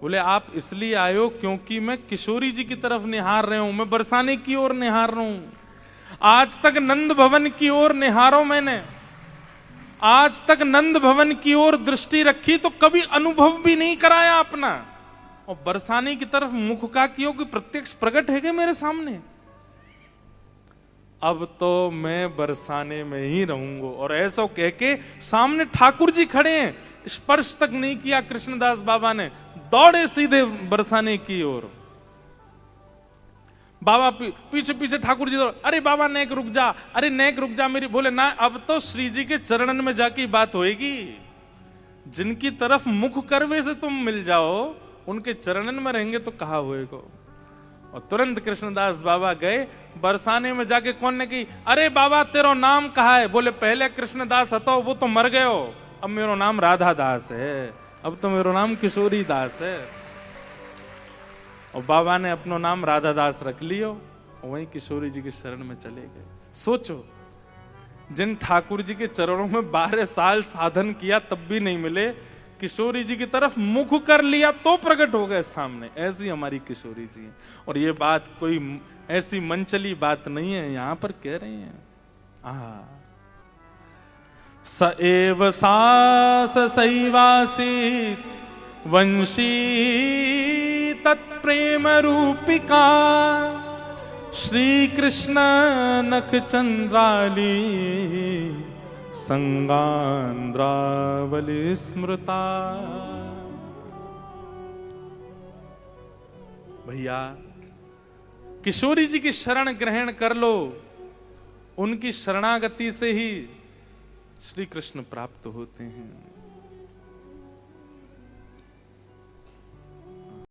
बोले आप इसलिए आए हो क्योंकि मैं किशोरी जी की तरफ निहार रहे हूं, मैं बरसाने की ओर निहार रहा हूं। आज तक नंद भवन की ओर निहारो मैंने, आज तक नंद भवन की ओर दृष्टि रखी तो कभी अनुभव भी नहीं कराया अपना, और बरसाने की तरफ मुख का कियो कि प्रत्यक्ष प्रकट है क्या मेरे सामने? अब तो मैं बरसाने में ही रहूंगा। और ऐसा कह के सामने ठाकुर जी खड़े हैं, स्पर्श तक नहीं किया कृष्णदास बाबा ने, दौड़े सीधे बरसाने की ओर। बाबा पीछे पीछे ठाकुर जी दौड़, अरे बाबा नेक रुक जा, अरे नेक रुक जा मेरी। बोले ना अब तो श्री जी के चरणन में जाके बात होएगी, जिनकी तरफ मुख करवे से तुम मिल जाओ उनके चरणन में रहेंगे तो कहा होएगा। और तुरंत कृष्णदास बाबा गए बरसाने में जाके, कौन ने की, अरे बाबा तेरा नाम कहा है? बोले पहले कृष्णदास हतो वो तो मर गयो, अब मेरा नाम राधा दास है, अब तो मेरा नाम किशोरी दास है। और बाबा ने अपना नाम राधा दास रख लियो, वहीं किशोरी जी के शरण में चले गए। सोचो जिन ठाकुर जी के चरणों में 12 साल साधन किया तब भी नहीं मिले, किशोरी जी की तरफ मुख कर लिया तो प्रकट हो गए सामने। ऐसी हमारी किशोरी जी है। और ये बात कोई ऐसी मनचली बात नहीं है, यहां पर कह रहे हैं स एव सास सैवासी वंशी तत्प्रेम रूपिका श्री कृष्ण नख चंद्राली संगांद्रावली स्मृता। भैया किशोरी जी की शरण ग्रहण कर लो, उनकी शरणागति से ही श्री कृष्ण प्राप्त होते हैं।